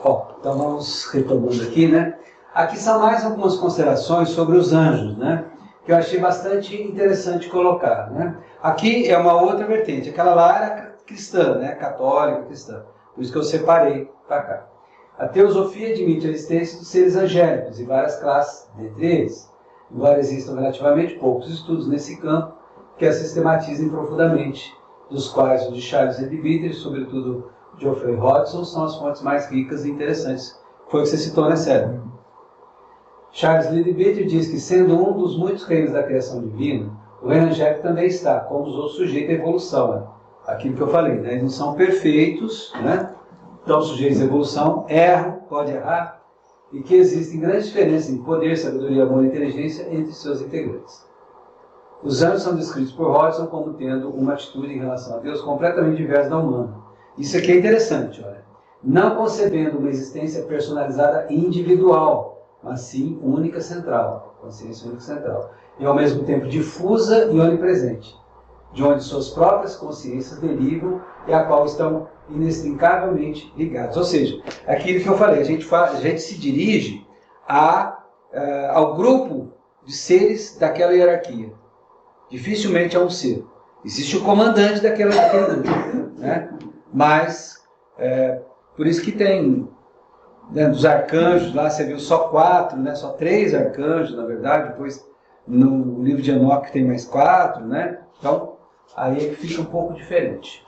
Então vamos retomando aqui, né? Aqui são mais algumas considerações sobre os anjos, né? Que eu achei bastante interessante colocar, né? Aqui é uma outra vertente, aquela lá era cristã, né? Católica, cristã. Por isso que eu separei para cá. A teosofia admite a existência dos seres angélicos e várias classes dentre eles, embora existam relativamente poucos estudos nesse campo que a sistematizem profundamente, dos quais os de Charles Leadbeater e, sobretudo, Geoffrey Hodgson são as fontes mais ricas e interessantes. Foi o que você citou, né, Sérgio? Charles Leadbeater diz que, sendo um dos muitos reinos da criação divina, o reino angélico também está, como os outros, sujeito à evolução. Né? Aquilo que eu falei, né? Eles não são perfeitos, né? Estão sujeitos à evolução, erram, pode errar, e que existem grandes diferenças em poder, sabedoria, amor e inteligência entre seus integrantes. Os anjos são descritos por Hodgson como tendo uma atitude em relação a Deus completamente diversa da humana. Isso aqui é interessante, olha. Não concebendo uma existência personalizada individual, mas sim única central, consciência única central, e ao mesmo tempo difusa e onipresente, de onde suas próprias consciências derivam e a qual estão inextricavelmente ligados. Ou seja, aquilo que eu falei, a gente se dirige ao grupo de seres daquela hierarquia. Dificilmente é um ser. Existe o comandante daquele grupo, né? Mas, por isso que tem, né, dos arcanjos, lá você viu só 4, né? Só 3 arcanjos, na verdade, depois no livro de Enoque tem mais 4, né? Então, aí é que fica um pouco diferente.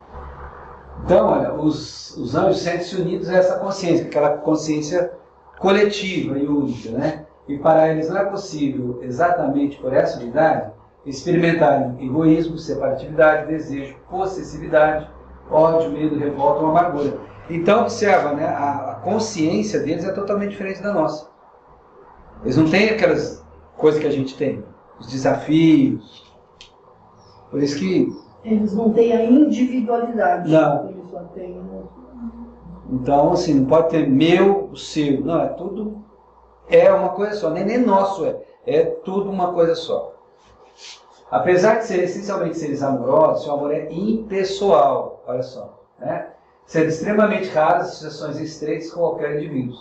Então, olha, os anjos sentem-se unidos a essa consciência, aquela consciência coletiva e única, né? E para eles não é possível, exatamente por essa unidade, experimentarem egoísmo, separatividade, desejo, possessividade, ódio, medo, revolta ou amargura. Então, observa, né? A consciência deles é totalmente diferente da nossa. Eles não têm aquelas coisas que a gente tem, os desafios. Por isso que eles não têm a individualidade. Não. Eles só têm... Então, assim, não pode ter meu, o seu. Não, é tudo... É uma coisa só. Nem nosso é. É tudo uma coisa só. Apesar de serem essencialmente seres amorosos, o amor é impessoal. Olha só. Né? Sendo extremamente raras as associações estreitas com qualquer indivíduo.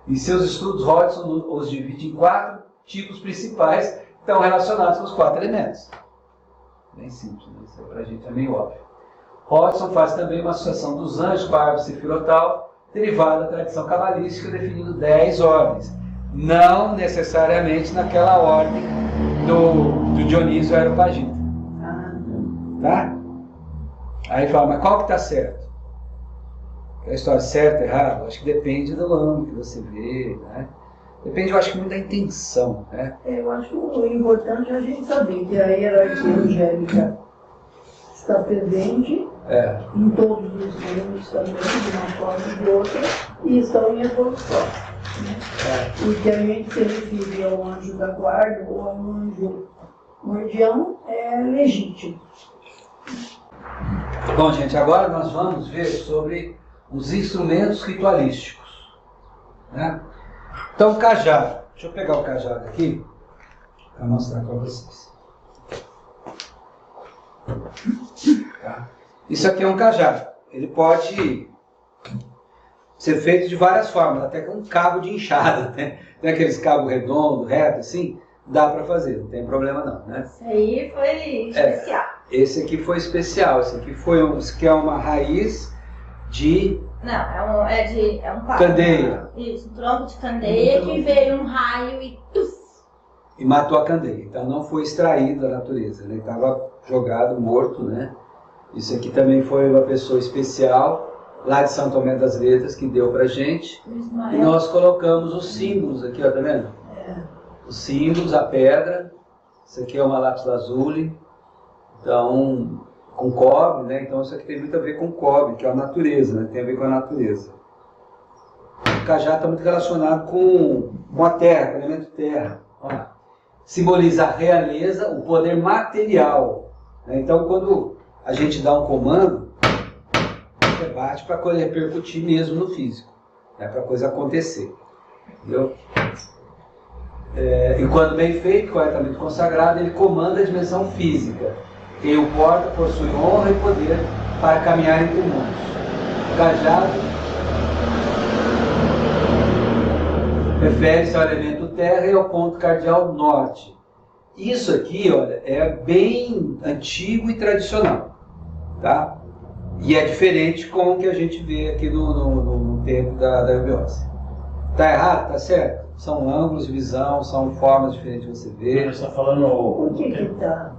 Em seus estudos, Hodgson os divide em 4 tipos principais que estão relacionados com os 4 elementos. Bem simples, né? Isso para a gente é meio óbvio. Hodgson faz também uma associação dos anjos com a árvore sefirotal, derivada da tradição cabalística, definindo 10 ordens. Não necessariamente naquela ordem do Dionísio Areopagita. Tá? Aí fala, mas qual que está certo? A história certa, errada? Acho que depende do ângulo que você vê, né? Depende, eu acho que muito da intenção, né? Eu acho o importante é a gente saber que a hierarquia angélica está presente em todos os reinos também, de uma forma ou de outra, e estão em evolução. Né? E que a gente se refere ao anjo da guarda ou ao anjo guardião é legítimo. Bom, gente, agora nós vamos ver sobre os instrumentos ritualísticos. Né? Então, o cajado. Deixa eu pegar o cajado aqui para mostrar para vocês. Tá? Isso aqui é um cajado. Ele pode ser feito de várias formas, até com um cabo de enxada. Né? Tem aqueles cabos redondos, retos, assim. Dá para fazer, não tem problema não. Né? Esse aí foi especial. Esse aqui foi especial. Esse aqui é uma raiz de... Não, é um pau. Candeia. Isso, um tronco de candeia que veio um raio e tuf. E matou a candeia. Então não foi extraído da natureza, né? Estava jogado, morto, né? Isso aqui também foi uma pessoa especial, lá de São Tomé das Letras, que deu pra gente. E nós colocamos os símbolos aqui, ó, tá vendo? Os símbolos, a pedra. Isso aqui é uma lápis lazuli. Então... com cobre, né? Então isso aqui tem muito a ver com cobre, que é a natureza, né? Tem a ver com a natureza. O cajado está muito relacionado com a terra, com o elemento terra. Olha, simboliza a realeza, o poder material. Né? Então quando a gente dá um comando, você bate para a coisa repercutir mesmo no físico, né? Para a coisa acontecer. Entendeu? E quando bem feito, corretamente consagrado, ele comanda a dimensão física. Quem o porta possui honra e poder para caminhar entre mundos. O cajado refere-se ao elemento terra e ao ponto cardial norte. Isso aqui, olha, é bem antigo e tradicional, tá? E é diferente com o que a gente vê aqui no tempo da eubiose. Tá errado? Tá certo? São ângulos de visão, são formas diferentes de você ver. Você está falando... Por que está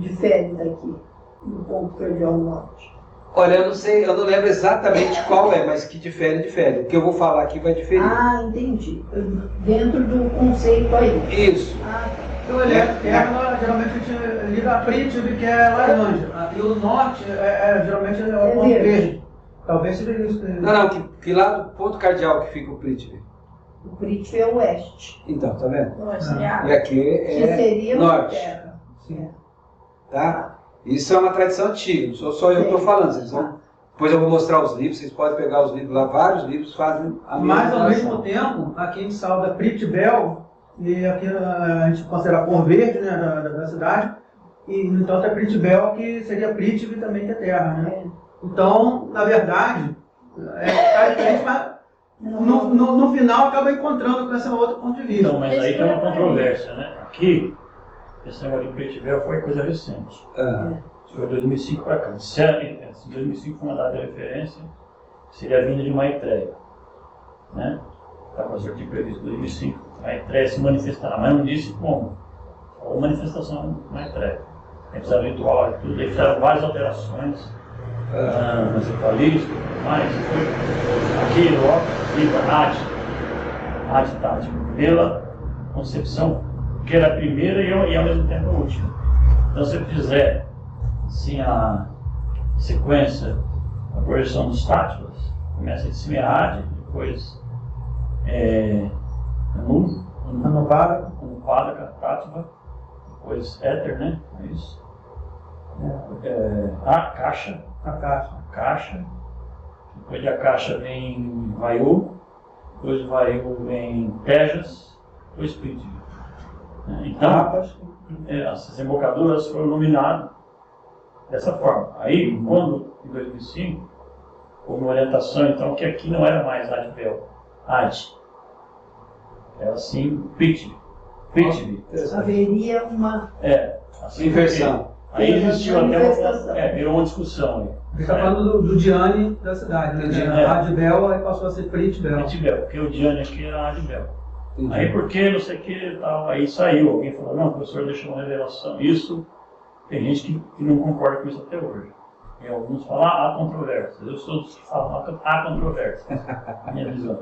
diferente daqui, do ponto cardial norte? Olha, eu não sei, eu não lembro exatamente qual é, mas que difere. O que eu vou falar aqui vai diferir. Ah, entendi. Dentro do conceito aí. Isso. Ah, tá. O elemento terra, geralmente a gente liga a Prithvi, que é laranja. E o norte, geralmente é o ponto verde. Talvez seja isso. Não, que lá do ponto cardial que fica o Prithvi? O Prithvi é o oeste. Então, tá vendo? Não, seria E aqui Que é seria norte, terra. Sim. tá? Isso é uma tradição antiga, não sou só eu que estou falando. Vocês vão... Depois eu vou mostrar os livros, vocês podem pegar os livros lá, vários livros fazem a mesma Mas ao relação. mesmo tempo, aqui a gente salda Prithbel, e aqui a gente considera a cor verde, né, da cidade, e então é Prithbel, que seria Prithvi também, que é terra, né? Então, na verdade, tá diferente, mas no final acaba encontrando com esse outro ponto de vista. Então, mas aí tem uma controvérsia, né? Aqui, esse negócio de Prithbel foi coisa recente. Isso foi 2005 para cá. Se 2005 foi uma data de referência, seria a vinda de Maitreya, né? Estava sortido previsto em 2005. Maitreya se manifestará, mas não disse como. Ou manifestação de Maitreya. Aí precisava ritual, tudo. Aí fizeram várias alterações nas ritualistas e tudo mais. Aqui, logo, viva Adi Tática, pela concepção, que era a primeira e ao mesmo tempo a última. Então, se eu fizer assim, a sequência, a progressão dos táticos, começa de Simeade, depois Anupada, Tátiva, depois Éter, né? É isso. A Caixa. Depois da Caixa vem Vayu, depois do Vayu vem Tejas, depois Prithvi. Então, essas embocaduras foram nominadas dessa forma. Aí, quando, em 2005, houve uma orientação, então, que aqui não era mais Adbel, era assim, Prithvi. Haveria uma Assim, inversão. Aí existiu até manifestação. virou uma discussão aí. Ele está falando do Dhyani da cidade, né? Entendi. Adbel, aí passou a ser Prithbel. Prithbel, porque o Dhyani aqui era Adbel. Aí porque não sei o que tal, aí saiu, alguém falou, não, o professor deixou uma revelação. Isso, tem gente que não concorda com isso até hoje. E alguns falam, há controvérsias. Eu sou dos que falam, há controvérsias. Minha visão.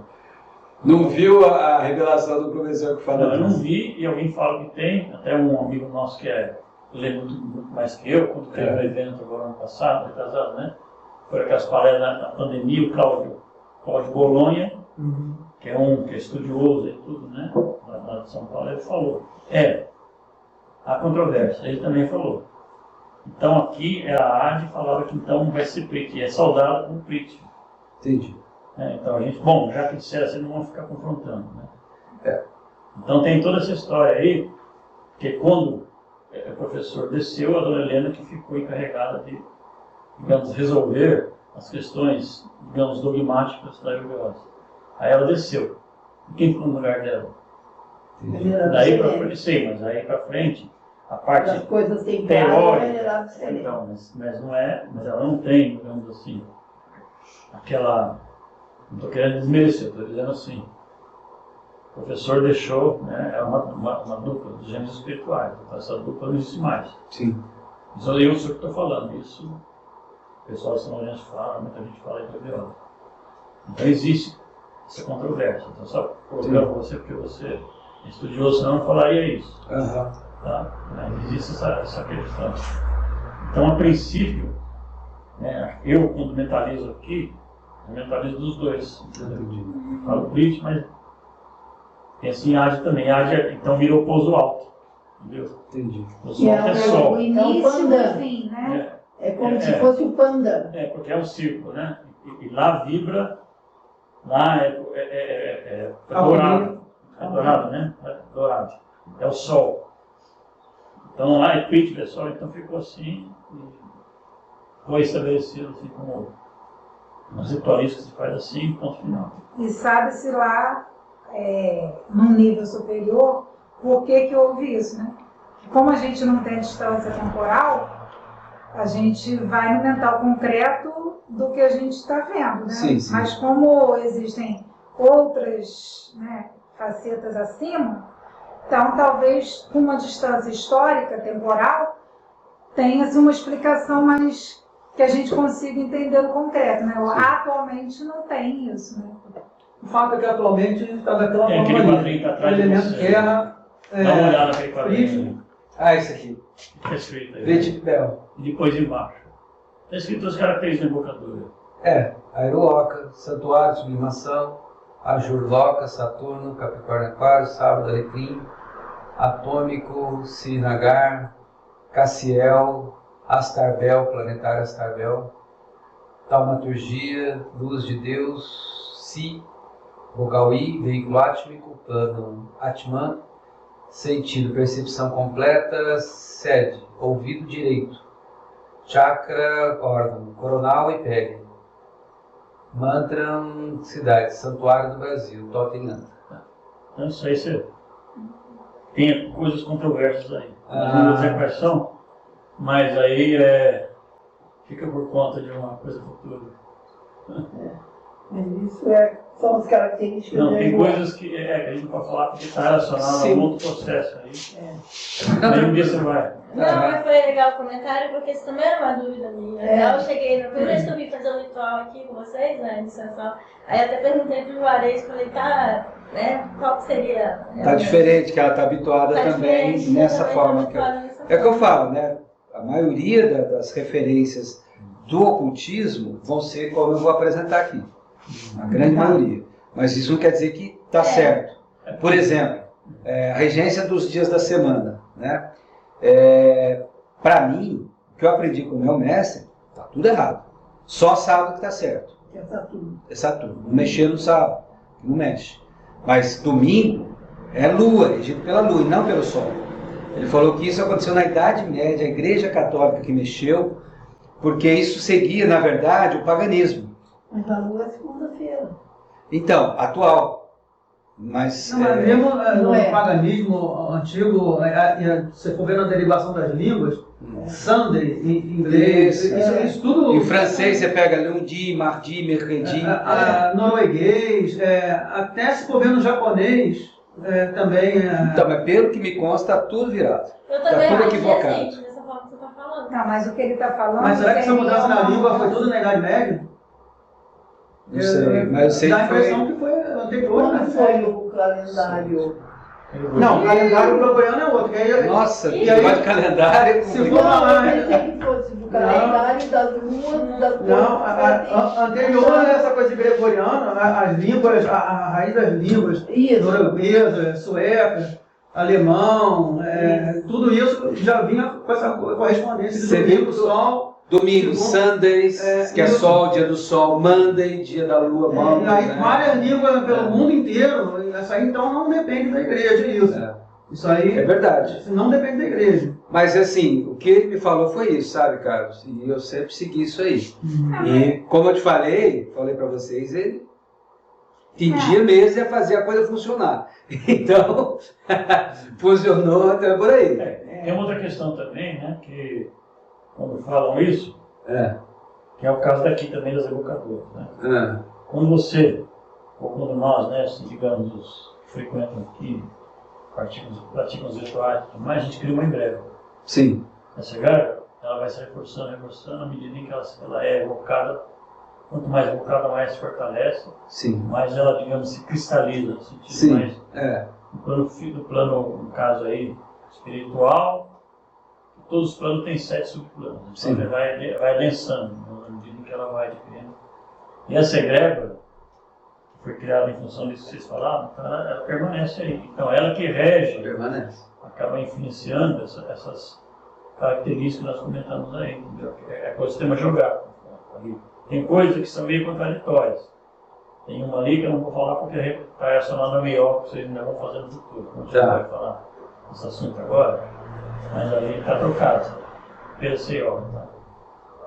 Não viu a revelação do professor que fala Não, eu não disso? vi, e alguém fala que tem, até um amigo nosso que lê muito mais que eu, quando teve um evento agora ano passado, retrasado, né? Foi aquelas palestras na pandemia, o Cláudio Bolonha, que é estudioso e tudo, né? Lá de São Paulo, ele falou. Há controvérsia, ele também falou. Então aqui a AD falava que então vai ser Prithvi, é saudado com Prithvi. Entendi. Então a gente, bom, já que disseram assim, não vamos ficar confrontando, né? Então tem toda essa história aí, que quando o professor desceu, a dona Helena que ficou encarregada de, digamos, resolver as questões, digamos, dogmáticas da eubiose. Aí ela desceu. E quem ficou no lugar dela? Daí para frente, sim, mas aí para frente, a parte das coisas teórica, então, mas não é, mas ela não tem, digamos assim, aquela, não estou querendo desmerecer, estou dizendo assim, o professor deixou, né, é uma dupla dos gêmeos espirituais, então essa dupla não existe mais. Sim. Isso eu sou o que estou falando, isso o pessoal de São Lourenço fala, muita gente fala em eubiose. Então existe essa controvérsia, então só colocando você porque você é estudioso, senão não falaria isso. Tá? Mas existe essa questão. Então, a princípio, né, eu quando mentalizo aqui, eu mentalizo dos dois. Falo Prithvi, mas tem assim Adi também. Adi então vira o pouso alto. Entendeu? Entendi. O pouso alto é sol. o início É um e pandan. o fim, né? É como se fosse o pandan. Porque é um círculo, né? E lá vibra, lá é dourado. É dourado, né? É dourado. É o sol. Então lá é Prithvi, pessoal, então ficou assim, e foi estabelecido assim como umas ritualistas que se faz assim, ponto final. E sabe-se lá num nível superior, por que houve isso, né? Como a gente não tem distância temporal, a gente vai no mental concreto do que a gente está vendo, né? Sim, sim. Mas como existem outras, né, facetas acima, então talvez com uma distância histórica, temporal, tenha-se uma explicação mais que a gente consiga entender no concreto, né? Atualmente não tem isso, né? O fato é que atualmente está daquela forma aquele ali. quadrinho tá atrás O de elemento você. terra, Dá uma olhada naquele quadrinho. frígido. Isso aqui. Está escrito aí. Príncipe Bel. E depois embaixo. Está escrito as características da embocadura. Airuoca, Santuário de Sublimação, Ajurloca, Saturno, Capricórnio Aquário, Sábado Alecrim, Atômico, Sinagar, Cassiel, Astarbel, Planetário Astarbel, Taumaturgia, Luz de Deus, Si, Vogal I, Veículo Átmico, Plano Atman, Sentido, Percepção Completa, Sede, Ouvido Direito, Chakra, Órgão, Coronal e Pele, Mantra, Cidade, Santuário do Brasil, Totem Anta. Então isso aí você tem coisas controversas aí. Não vou dizer quais são, mas aí fica por conta de uma coisa futura. Mas isso são as características Não, da tem Airuoca. coisas que a gente pode falar porque está relacionado a um outro processo aí. Não, Aí um dia você vai. Não, mas foi legal o comentário, porque isso também era uma dúvida minha. Eu cheguei, na primeira vez que eu vim fazer o ritual aqui com vocês, na iniciação, aí até perguntei pro Juarez, falei, né, qual que seria... Tá diferente, que ela está habituada Tá também diferente, nessa também forma. tá habituada nessa É o que eu forma. falo, né? A maioria das referências do ocultismo vão ser como eu vou apresentar aqui. A grande maioria. Mas isso não quer dizer que está certo. Por exemplo, a regência dos dias da semana, né? Para mim, o que eu aprendi com o meu mestre, está tudo errado. Só sábado que está certo. Que é Saturno. É Saturno. Não mexer no sábado, não mexe. Mas domingo é lua, regido pela lua e não pelo sol. Ele falou que isso aconteceu na Idade Média, a Igreja Católica que mexeu, porque isso seguia, na verdade, o paganismo. Mas a lua é segunda-feira. Então, atual. Mas, Não, mas mesmo no é. paganismo antigo, se for ver na derivação das línguas, Sunday em inglês, isso tudo. em francês você pega lundi, mardi, mercredi. Norueguês, até se for ver no japonês, também. Então, mas pelo que me consta, está tudo virado. Eu Está também tudo acho equivocado. recente, dessa forma que você está falando. Não, mas o que ele está falando... Mas será que essa seria mudança na uma- língua foi tudo na Idade Média? Não sei, mas eu sei Dá a que impressão foi... que foi anterior, Quando né? foi o calendário? Não, o calendário gregoriano é outro. Que aí, Nossa, E que aí- negócio de calendário. Se complicado. for falar, Não, eu pensei que fosse do calendário das luas, das Não, coisas. anterior a essa coisa de gregoriana, as línguas, a raiz das línguas, Isso. norueguesa, sueca, alemão, tudo isso já vinha com essa correspondência de Você domingo, viu? sol. Domingo, Sundays, que é isso. sol, dia do sol, Monday, dia da lua, E Monday, aí né? várias línguas pelo mundo inteiro, isso aí então não depende da igreja, isso. Isso aí É verdade. não depende da igreja. Mas assim, o que ele me falou foi isso, sabe, Carlos? E eu sempre segui isso aí. E como eu te falei para vocês, ele entendia mesmo e ia fazer a coisa funcionar. Então, funcionou até por aí. Tem uma outra questão também, né, que quando falam isso, É. que é o caso daqui também das evocadoras, né? É. Quando você, ou quando nós, né, assim, digamos, os que frequentam aqui, praticam os rituais, mas a gente cria uma egrégora. Sim. Essa egrégora, ela vai se reforçando, à medida em que ela é evocada. Quanto mais evocada, mais se fortalece, Sim. mais ela, digamos, se cristaliza, no sentido Sim. mais no plano, no caso aí, espiritual. Todos os planos têm 7 subplanos, então Sim. ela vai adensando, na medida em que ela vai adquirindo. E essa egrégora, que foi criada em função disso que vocês falaram, então ela permanece aí. Então ela que rege, Permanece. acaba influenciando essas características que nós comentamos aí, entendeu? É o sistema geográfico. Tem coisas que são meio contraditórias. Tem uma ali que eu não vou falar porque está relacionada a meio que vocês ainda vão fazer no futuro. A gente Tá. não vai falar desse assunto agora, mas ali está trocado. PCO, tá?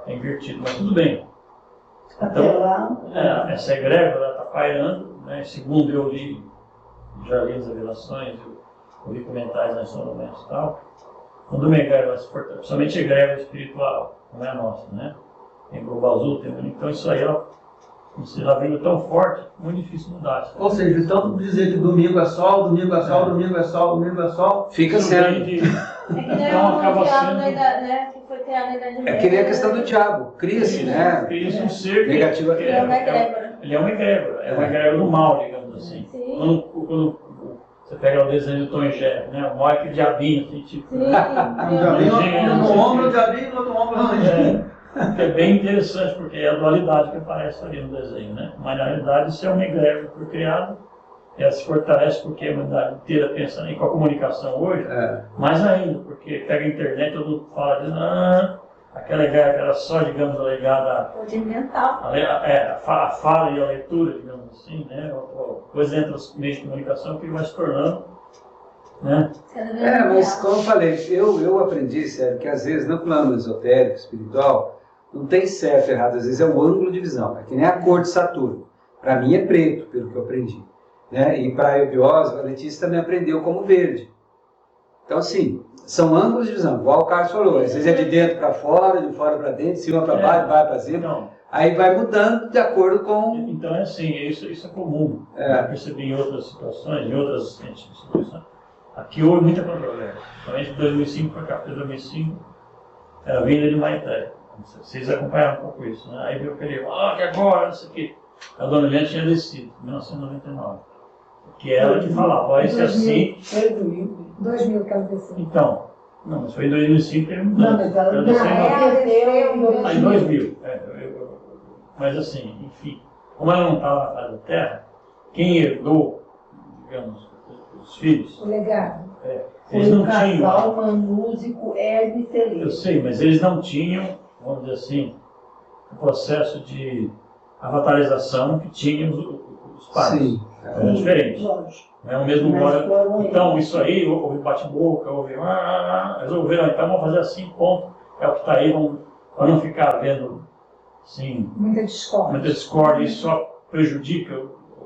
É invertido, mas tudo bem. Até lá. Essa egrégora está pairando, né? Segundo eu li já li as revelações, eu ouvi comentários nas momentos e tal, quando uma egrégora se fortalece, principalmente a egrégora espiritual, não é a nossa, né? Tem Global Azul, então isso aí, se ela veio tão forte, muito difícil mudar. Sabe? Ou seja, tanto dizer que domingo é sol, domingo é sol, domingo é sol, domingo é sol, fica sendo. Então acaba sendo. Né, que foi criado na Idade Média. É que nem a questão do diabo, cria-se, né? Cria-se um ser negativa. Ele é uma egrégora. Ele é uma egrégora, é uma egrégora do mal, digamos assim. Sim. Quando você pega o desenho do Tom e Jerry, né? O mal é aquele diabinho, assim, tipo. Sim. no ombro o diabinho, no outro ombro o anjinho. É bem interessante, porque é a dualidade que aparece ali no desenho, né? Mas na realidade isso é uma egrégora que foi criada, ela se fortalece porque a humanidade inteira pensa com a comunicação hoje, mais ainda, porque pega a internet, todo mundo fala de aquela egrégora era só, digamos, ligada a fala e a leitura, digamos assim, né? Coisa entre os meios de comunicação que vai se tornando, né? Mas como eu falei, eu aprendi, sério, que às vezes no plano esotérico, espiritual, não tem certo e errado, às vezes é o ângulo de visão, é que nem a cor de Saturno. Para mim é preto, pelo que eu aprendi. Né? E para a Eubiose, a Letícia também aprendeu como verde. Então, assim, são ângulos de visão, igual o Carlos falou, às vezes é de dentro para fora, de fora para dentro, de cima para baixo, de baixo para cima. Então, aí vai mudando de acordo com... Então é assim, isso é comum. Eu percebi em outras situações, em outras instituições. Aqui houve muita controvérsia, principalmente de 2005 para cá, porque 2005 era a vinda de Maitreya. Vocês acompanharam um pouco isso, né? Aí veio o período, que agora, não sei o quê. A dona Helena tinha descido, em 1999. Que ela que falava, isso é assim. Foi 2000 que ela desceu. Então, não, mas foi em 2005 que ele mudou. Não, mas ela desceu em 2000. Mas assim, enfim, como ela não estava na casa da Terra, quem herdou, digamos, os filhos, O legado. eles Foi não um casal tinham. manúsico Hermes e Celeste. Eu sei, mas eles não tinham, vamos dizer assim, o processo de avatarização que tinham os pais. Sim. Era diferente. Lógico. Não é o mesmo Mas agora. foram Então, eles. isso aí, houve bate-boca, houve. Resolveram, então vamos fazer assim, ponto. É o que está aí, para não ficar vendo assim, Muita discórdia. muita discórdia, isso só prejudica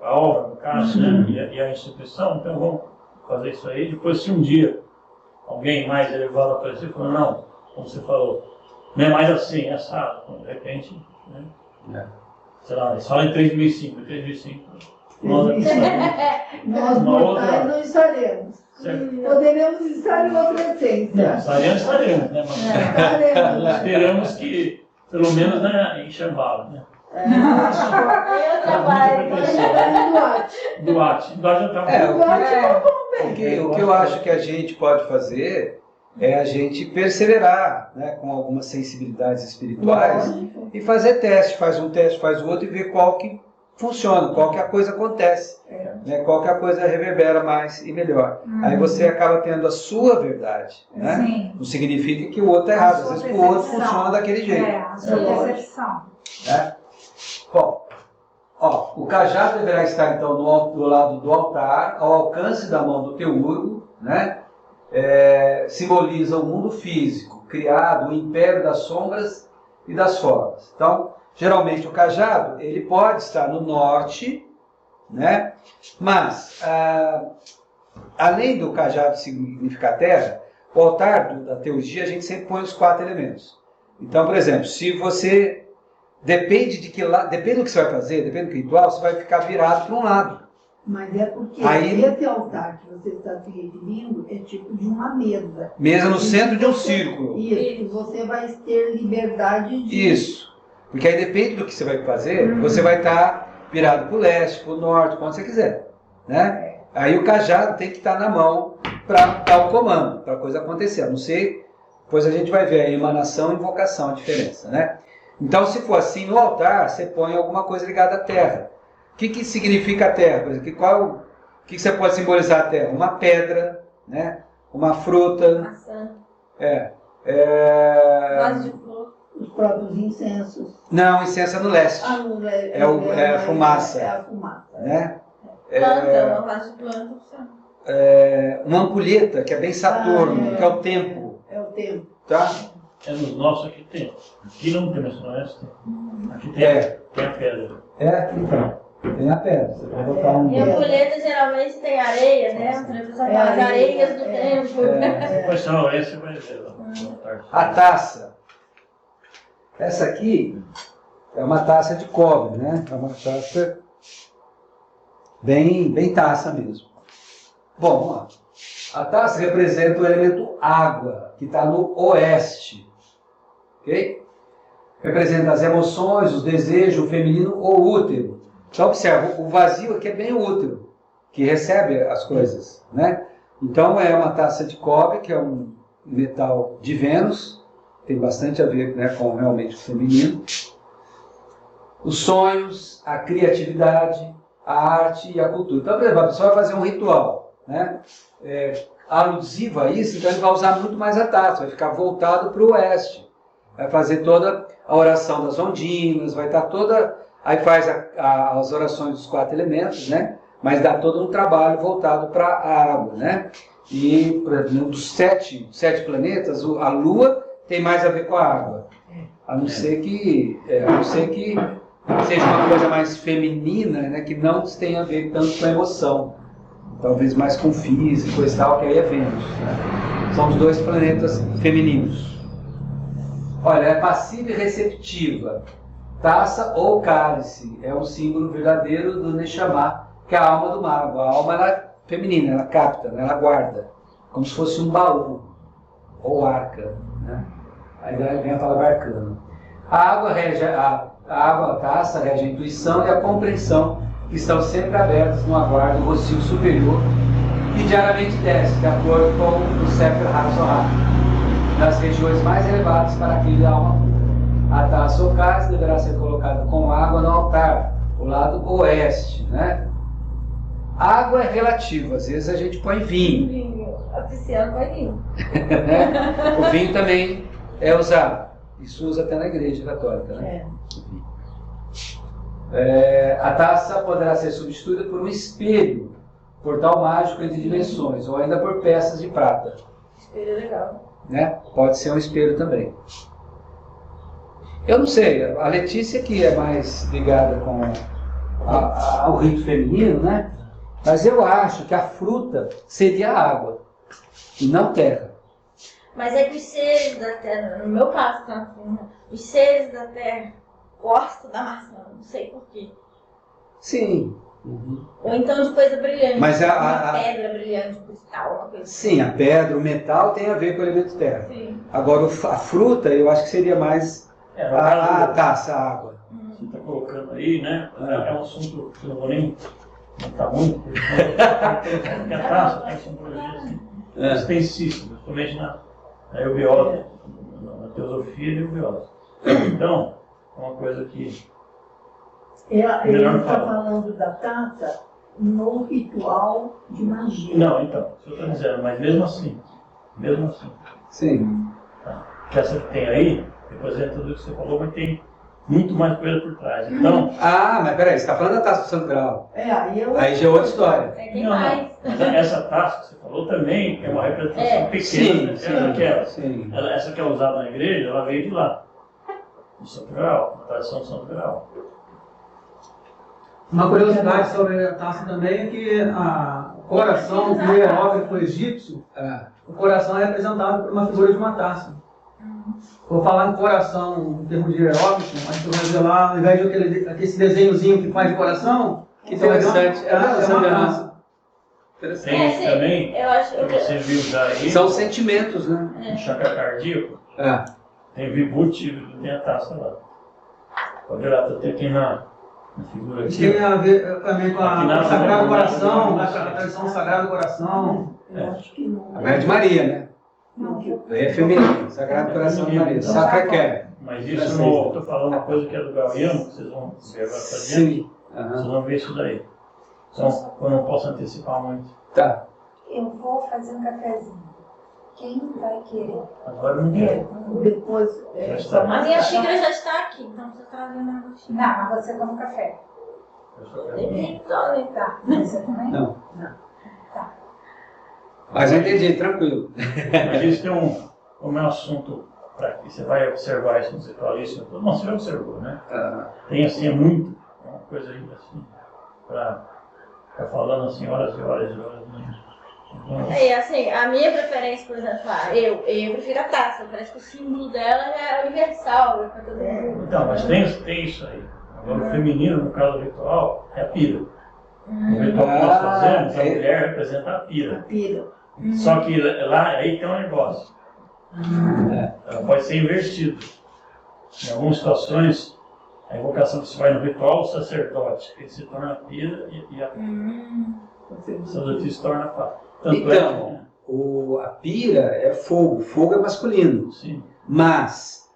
a obra, no caso, né, e a instituição. Então vamos fazer isso aí. Depois, se um dia alguém mais elevado aparecer, falou, não, como você falou, não é mais assim, é assado. De repente, né? Sei lá, eles falam em 3005, Nós mortais não estaremos. Certo. Poderemos estar em outra essência. Estaremos, né? Mas esperamos que, pelo menos, né, em Xambala, né? Eu trabalho. Duarte já está O que eu acho que a gente pode fazer é a gente perseverar, né, com algumas sensibilidades espirituais e fazer teste, faz um teste, faz o outro e ver qual que funciona, qual que a coisa acontece, né, qual que a coisa reverbera mais e melhor. Aí você acaba tendo a sua verdade, né? Sim. Não significa que o outro é errado, às vezes o outro funciona daquele jeito. A sua percepção. Né? Bom, o cajado deverá estar então do lado do altar, ao alcance da mão do teurgo, né? Simboliza o mundo físico, criado, o império das sombras e das formas. Então, geralmente o cajado, ele pode estar no norte, né? Mas, além do cajado significar terra, o altar da teurgia, a gente sempre põe os 4 elementos. Então, por exemplo, se você depende do que você vai fazer, depende do ritual, você vai ficar virado para um lado. Mas é porque Aí, esse altar que você está se referindo é tipo de uma mesa. Mesa no centro de um círculo. Isso, você vai ter liberdade de... Isso. Porque aí depende do que você vai fazer, você vai estar virado para o leste, para o norte, quando você quiser. Né? Aí o cajado tem que estar na mão para dar o comando, para a coisa acontecer. A não ser, depois a gente vai ver a emanação e invocação, a diferença. Né? Então, se for assim, no altar, você põe alguma coisa ligada à terra. O que significa a terra? O que você pode simbolizar a terra? Uma pedra, né? Uma fruta. Maçã. Vaso de flor. Os próprios incensos. Não, incenso é no leste. É a fumaça. É a fumaça. Né? Planta, uma vaso de planta. Uma ampulheta, que é bem Saturno, que é o tempo. É o tempo. Tá? nos nossos aqui tem. Aqui não tem, mas no oeste tem. Aqui tem a pedra. Então. Tem a pedra. Você vai botar um... E a ampulheta geralmente tem areia, né? As areias do tempo. Pessoal, esse vai ver. A taça. Essa aqui é uma taça de cobre, né? É uma taça bem taça mesmo. Bom, vamos lá. A taça representa o elemento água, que está no oeste. Ok? Representa as emoções, os desejos, o feminino ou o útero. Então, observa, o vazio aqui é bem o útero, que recebe as coisas, né? Então, é uma taça de cobre, que é um metal de Vênus, tem bastante a ver, né, com realmente o feminino. Os sonhos, a criatividade, a arte e a cultura. Então, por exemplo, a pessoa vai fazer um ritual, né? Alusivo a isso, então ele vai usar muito mais a taça, vai ficar voltado para o oeste. Vai fazer toda a oração das ondinas, vai estar toda... Aí faz as orações dos 4 elementos, né? Mas dá todo um trabalho voltado para a água, né? E, por exemplo, dos 7 planetas, a Lua tem mais a ver com a água. A não ser que seja uma coisa mais feminina, né? Que não tenha a ver tanto com a emoção. Talvez mais com físico e tal, que aí é Vênus, né? São os 2 planetas femininos. Olha, é passiva e receptiva. Taça ou cálice é um símbolo verdadeiro do Neshama, que é a alma do mago. A alma ela é feminina, ela capta, né? Ela guarda, como se fosse um baú ou arca, né? Aí vem a palavra arcano. A água, a taça, rege a intuição e a compreensão, que estão sempre abertas no aguardo do rocio superior e diariamente desce, de acordo com o Sefer HaZohar, das regiões mais elevadas para aquele da alma pura. A taça ou cálice deverá ser colocada com água no altar, o lado oeste, né? A água é relativa, às vezes a gente põe vinho. Vinho, oficial vai vinho. O vinho também é usado. Isso usa até na igreja católica, né? A taça poderá ser substituída por um espelho, portal mágico entre dimensões, ou ainda por peças de prata. Espelho é legal. Né? Pode ser um espelho também. Eu não sei, a Letícia que é mais ligada com ao rito feminino, né? Mas eu acho que a fruta seria a água, e não terra. Mas é que os seres da terra, no meu caso, tá? Os seres da terra gostam da maçã, não sei porquê. Sim. Ou então de coisa brilhante, mas uma pedra brilhante, cristal, uma coisa assim. Sim, a pedra, o metal tem a ver com o elemento terra. Sim. Agora, a fruta, eu acho que seria mais a taça, a água. Você está colocando aí, né? É um assunto que eu não vou nem comentar muito, porque a taça tem simbologia assim, extensíssima, principalmente na eubiose, na teosofia e eubiose. Então, é uma coisa que... Ele está falando da taça no ritual de magia. Não, então, isso eu estou dizendo, mas mesmo assim. Sim. Tá. Que essa que tem aí, representa tudo que você falou, mas tem muito mais coisa por trás. Então... mas peraí, você está falando da taça do Santo Grau. Aí já é outra história. Tem mais. Mas essa taça que você falou também é uma representação pequena daquela. Sim. Essa que é usada na igreja, ela veio de lá. Do Santo Grau, da tradição do Santo Grau. Uma curiosidade sobre a taça também é que o coração do hierógrafo egípcio, o coração é representado por uma figura de uma taça. Vou falar em coração em termos de hierógrafo, mas você vai ver lá, ao invés de aquele desenhozinho que faz de coração, que interessante. É uma taça. Tem também, eu acho que você viu já aí, são sentimentos, né? No chakra cardíaco, tem vibhuti e tem a taça lá. Pode olhar, até aqui na figura aqui. Tem a ver também com o Sagrado Coração, a tradição do Sagrado Coração. Eu acho que não. A Mãe de Maria, né? É feminino, Sagrado Coração de Maria. Sacra quer. Mas isso eu estou falando uma coisa que é do Gauiano, que vocês vão ver agora pra dentro. Sim. Vocês vão ver isso daí. Então, eu não posso antecipar muito. Tá. Eu vou fazer um cafezinho. Quem vai querer? Agora eu não quero. Depois. Já está. A minha xícara já está aqui, então você está vendo a minha xícara. Não, mas você toma café. Eu só quero. Tá. Você também? Não. Tá. Mas eu entendi, tranquilo. Mas isso tem como é um assunto para que você vai observar isso no ritualíssimo. Não, você já observou, né? Tem assim, é uma coisa assim, para ficar falando assim horas e horas e horas. E assim, a minha preferência, por exemplo, eu prefiro a taça, parece que o símbolo dela é universal, é para todo mundo. Então, mas tem isso aí. Agora, o feminino, no caso do ritual, é a pira. O ritual que nós fazemos, a mulher representa a pira. Só que lá, aí tem um negócio. Ela pode ser invertida. Em algumas situações, a invocação que se vai no ritual, o sacerdote, ele se torna a pira e a sacerdotisa se torna a pá. Então, a pira é fogo, fogo é masculino. Sim. Mas,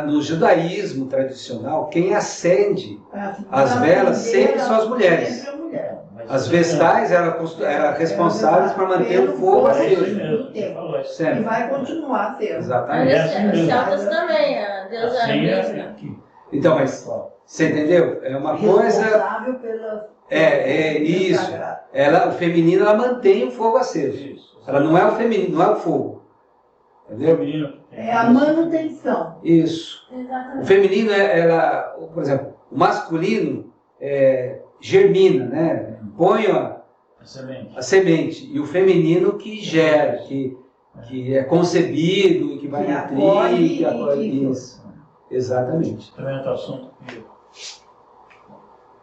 no judaísmo tradicional, quem acende as velas sempre são as mulheres. As vestais eram responsáveis por manter o fogo aceso. E vai continuar sendo. Exatamente. Os celtas também, a deusa mesma. Então, mas você entendeu? É uma coisa. Responsável pela. Isso. O feminino ela mantém o fogo aceso. Ela não é o feminino, não é o fogo. Entendeu? É a manutenção. Isso. Exatamente. O feminino por exemplo, o masculino germina, né? Põe a semente. E o feminino que gera, que é concebido e que vai nutrir, que acolhe. Isso. Exatamente. Também é outro assunto.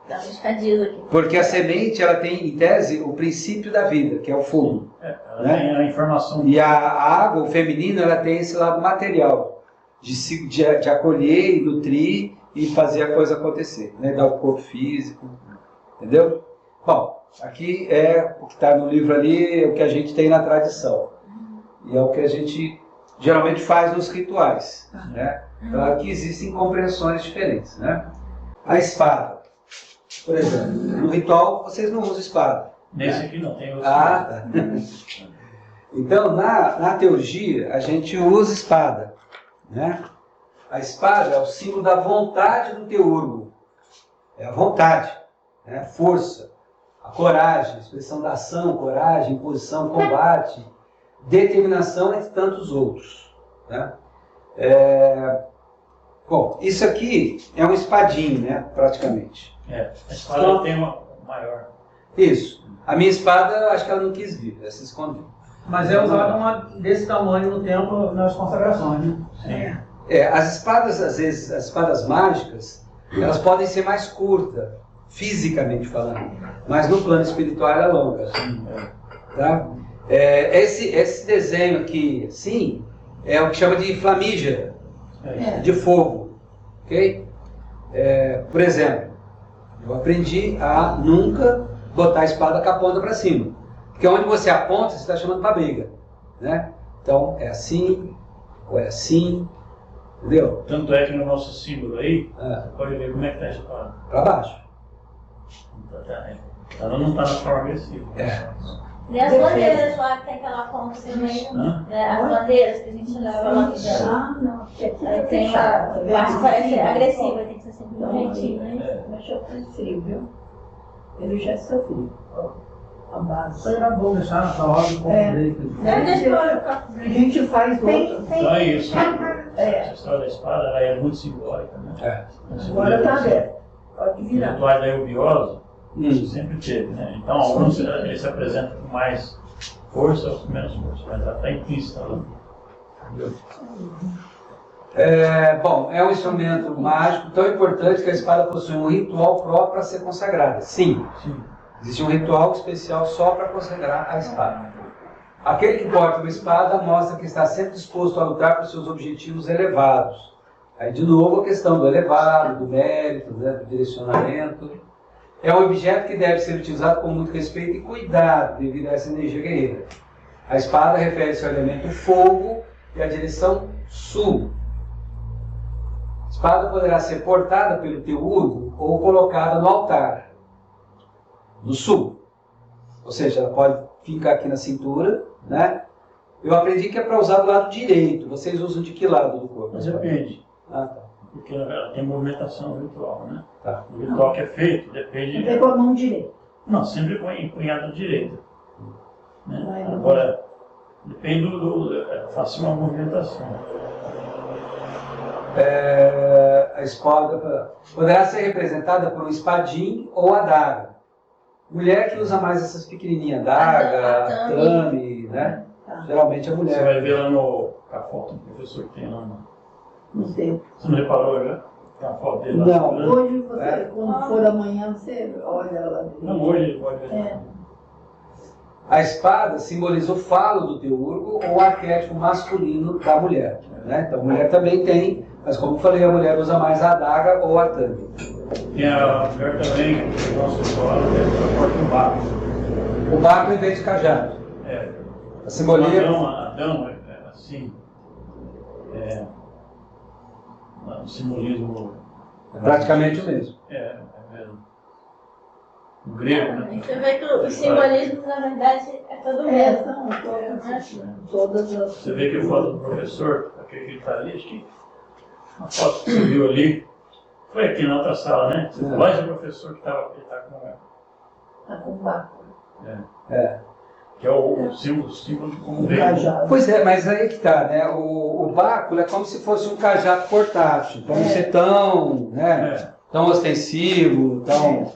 Dá uma escadinha aqui. Porque a semente ela tem, em tese, o princípio da vida, que é o fogo. Ela tem a informação. E a água, o feminino, ela tem esse lado material, de acolher e nutrir e fazer a coisa acontecer, né? Dar o corpo físico, entendeu? Bom, aqui é o que está no livro ali, é o que a gente tem na tradição. E é o que a gente geralmente faz nos rituais, né? Claro que existem compreensões diferentes, né? A espada, por exemplo, no ritual vocês não usam espada. Nesse aqui não, tem outro. Tá. Então, na teurgia, a gente usa espada, né? A espada é o símbolo da vontade do teurgo. É a vontade, né? A força, a coragem, a expressão da ação, coragem, imposição, combate, determinação, entre tantos outros, né? Bom, isso aqui é um espadinho, né? Praticamente. A espada tem uma maior. Isso. A minha espada, eu acho que ela não quis vir, ela se escondeu. Mas é usada uma desse tamanho no templo nas consagrações, né? Sim. As espadas, às vezes, as espadas mágicas, elas podem ser mais curtas, fisicamente falando, mas no plano espiritual ela é longa. Tá? Esse desenho aqui, sim, é o que chama de flamígera, de fogo. Ok? Por exemplo, eu aprendi a nunca botar a espada com a ponta para cima. Porque onde você aponta, você está chamando para briga. Né? Então, é assim, ou é assim, entendeu? Tanto é que no nosso símbolo aí, você pode ver como é que está a espada. Para baixo. Ela não está na forma agressiva. E as bandeiras lá que tem aquela ponta também, as bandeiras que a gente leva lá no geral. Aí tem lá, que parece agressiva, tem que ser sempre um jeitinho, né? Mas eu fui frio, viu? Ele já sofreu. A base. Isso aí era bom deixar nessa ordem com A gente faz outra. Então é isso. Essa história da espada ela é muito simbólica, né? Agora está aberto. Pode Os virar. rituais da eubiose, isso sempre teve, né? Então alguns eles se apresentam com mais força, outros com menos força, mas ela está implícita lá. Bom, é um instrumento mágico tão importante que a espada possui um ritual próprio para ser consagrada. Sim. Existe um ritual especial só para consagrar a espada. Aquele que porta uma espada mostra que está sempre disposto a lutar por seus objetivos elevados. Aí, de novo, a questão do elevado, do mérito, né, do direcionamento. É um objeto que deve ser utilizado com muito respeito e cuidado devido a essa energia guerreira. A espada refere-se ao elemento fogo e à direção sul. A espada poderá ser portada pelo teurgo ou colocada no altar, no sul. Ou seja, ela pode ficar aqui na cintura, né? Eu aprendi que é para usar do lado direito. Vocês usam de que lado do corpo? Mas depende. Tá. Porque ela tem movimentação ritual, né? Tá. O ritual que é feito depende. Tem com a mão direita. Não, sempre põe empunhado direito. Né? Agora, depende faça uma movimentação. A espada poderá ser representada por um espadim ou adaga. Mulher que usa mais essas pequenininhas, daga, tatame, né? Geralmente é mulher. Você vai ver lá a foto do professor que tem lá. Não sei. Você não reparou já? Tem a foto dele lá. Não. Hoje, quando for amanhã, você olha lá. Não, hoje pode ver. A espada simboliza o falo do teurgo ou o arquétipo masculino da mulher. Né? Então a mulher também tem, mas como eu falei, a mulher usa mais a adaga ou a tanga. Tem a mulher também, que nosso escola, que porta um barco. O barco em vez de cajado. A simbologia. Adão, assim, um simbolismo. É praticamente o mesmo. É mesmo. O grego, né? Você vê que os simbolismos, na verdade, é todo mesmo. São todas as... Você vê que a foto do professor, aquele que está ali, acho que a foto que você viu ali, foi aqui na outra sala, né? Você falou, esse professor que está com Tá com barco. que é o símbolo como grego. Cajado. Pois é, mas aí que tá, né? O báculo é como se fosse um cajado portátil, para não ser tão, né? Tão ostensivo, tão,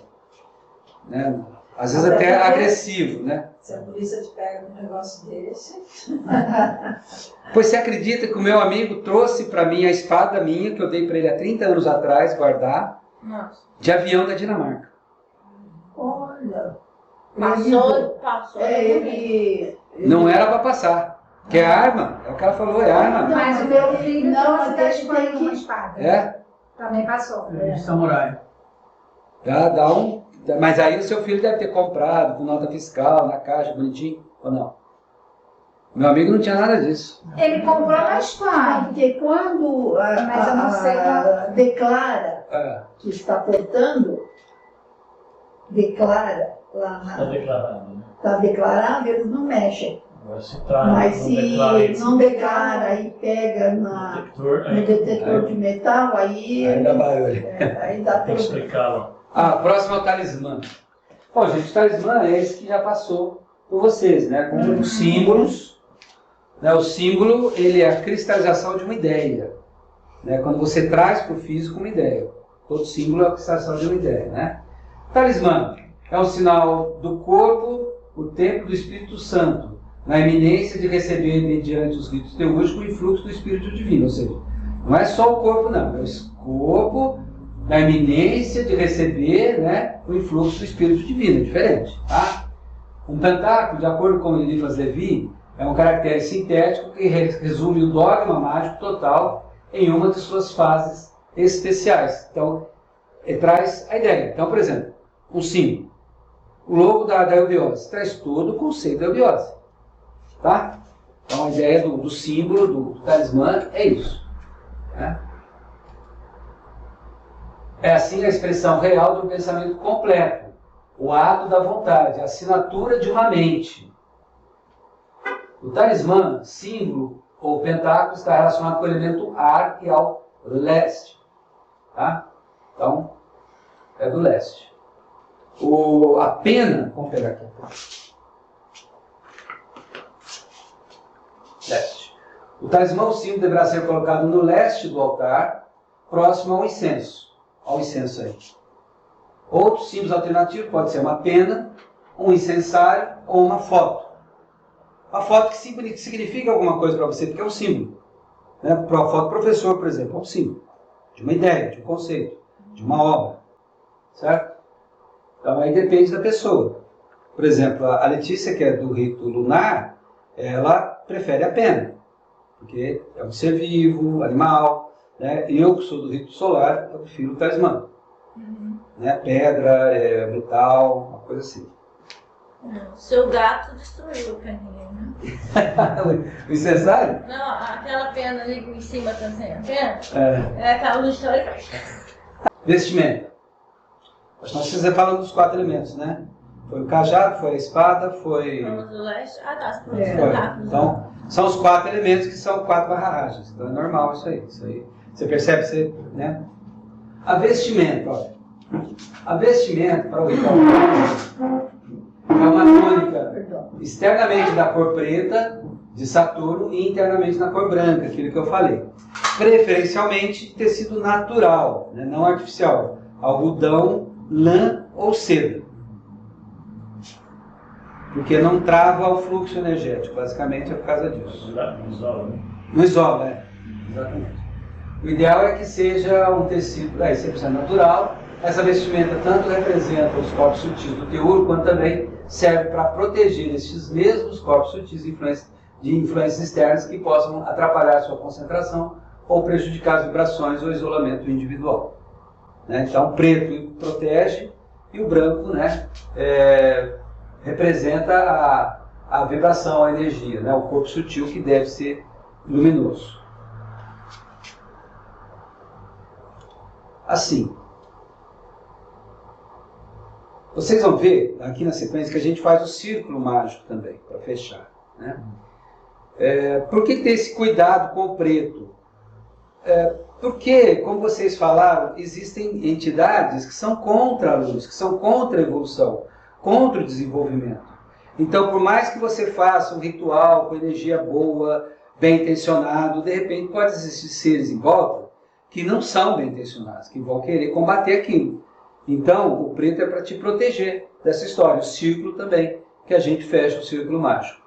né? Às vezes até agressivo, né? Se a polícia te pega num negócio desse. Pois você acredita que o meu amigo trouxe para mim a espada minha, que eu dei para ele há 30 anos atrás, guardar, de avião da Dinamarca. Olha. Passou. Não era para passar, que é arma, é o que ela falou, é arma. Mas o meu filho Não, trouxe da tem Espanha que- uma espada. É? Também passou. De samurai. Dá um... Mas aí o seu filho deve ter comprado com nota fiscal, na caixa, bonitinho, ou não? Meu amigo não tinha nada disso. Ele comprou na Ah, Espanha. porque quando Mas eu não sei declara É. que está portando, declara lá Está na... declarado, né? Está declarado, eles não mexem. Agora se está Mas não se declara não declara e pega no no detector, detector de metal, aí, Aí dá barulho. aí dá tem que problema. explicá-lo. Próximo é o talismã. Bom, gente, o talismã é esse que já passou por vocês, né? Com os símbolos. Né? O símbolo, ele é a cristalização de uma ideia. Né? Quando você traz para o físico uma ideia. Todo símbolo é a cristalização de uma ideia, né? Talismã é um sinal do corpo, o templo do Espírito Santo, na iminência de receber, mediante os ritos teúrgicos, o influxo do Espírito Divino. Ou seja, não é só o corpo, não. É o corpo na iminência de receber, né, o influxo do Espírito Divino. É diferente. Tá? Um pentáculo, de acordo com o Eliphas Levi, é um caractere sintético que resume o dogma mágico total em uma de suas fases especiais. Então, ele traz a ideia. Então, por exemplo, um símbolo. O logo da eubiose traz todo o conceito da eubiose. Tá? Então, a ideia do símbolo, do talismã, é isso. Né? É assim a expressão real do pensamento completo, o ato da vontade, a assinatura de uma mente. O talismã, símbolo ou pentáculo está relacionado com o elemento ar e ao leste. Tá? Então, é do leste. A pena, vamos pegar aqui. Leste. O talismã, o símbolo, deverá ser colocado no leste do altar, próximo ao incenso. Olha o incenso aí. Outros símbolos alternativos pode ser uma pena, um incensário ou uma foto. Uma foto que significa alguma coisa para você, porque é um símbolo. Né? Para a foto do professor, por exemplo, é um símbolo de uma ideia, de um conceito, de uma obra. Certo? Então aí depende da pessoa. Por exemplo, a Letícia, que é do rito lunar, ela prefere a pena, porque é um ser vivo, animal. Né? Eu, que sou do rito solar, eu prefiro o talismã. Né? Pedra, metal, uma coisa assim. O seu gato destruiu a peninha, né? O incensário? Não, aquela pena ali em cima também, a pena? É aquela luz histórica. Vestimenta. Nós estamos falando dos 4 elementos, né? Foi o cajado, foi a espada, foi... Vamos do leste. Ah, tá, Foi. espetáculos. Então, são os 4 elementos que são 4 barragens. Então é normal isso aí. Isso aí. Você percebe, né? A vestimenta, olha. A vestimenta, para o ritual, é uma tônica externamente da cor preta de Saturno e internamente na cor branca, aquilo que eu falei. Preferencialmente tecido natural, né? Não artificial. Algodão, lã ou seda. porque não trava o fluxo energético, basicamente é por causa disso. Não isola, né? Não isola, exatamente. O ideal é que seja um tecido 100% natural. Essa vestimenta tanto representa os corpos sutis do teor, quanto também serve para proteger esses mesmos corpos sutis de influências externas que possam atrapalhar a sua concentração ou prejudicar as vibrações ou isolamento individual. Né? Então, o preto protege e o branco, né, representa a vibração, a energia, né, o corpo sutil que deve ser luminoso. Assim. Vocês vão ver aqui na sequência que a gente faz o círculo mágico também, para fechar. Né? Por que ter esse cuidado com o preto? Porque, como vocês falaram, existem entidades que são contra a luz, que são contra a evolução, contra o desenvolvimento. Então, por mais que você faça um ritual com energia boa, bem intencionado, de repente pode existir seres em volta que não são bem intencionados, que vão querer combater aquilo. Então, o preto é para te proteger dessa história. O círculo também, que a gente fecha o círculo mágico.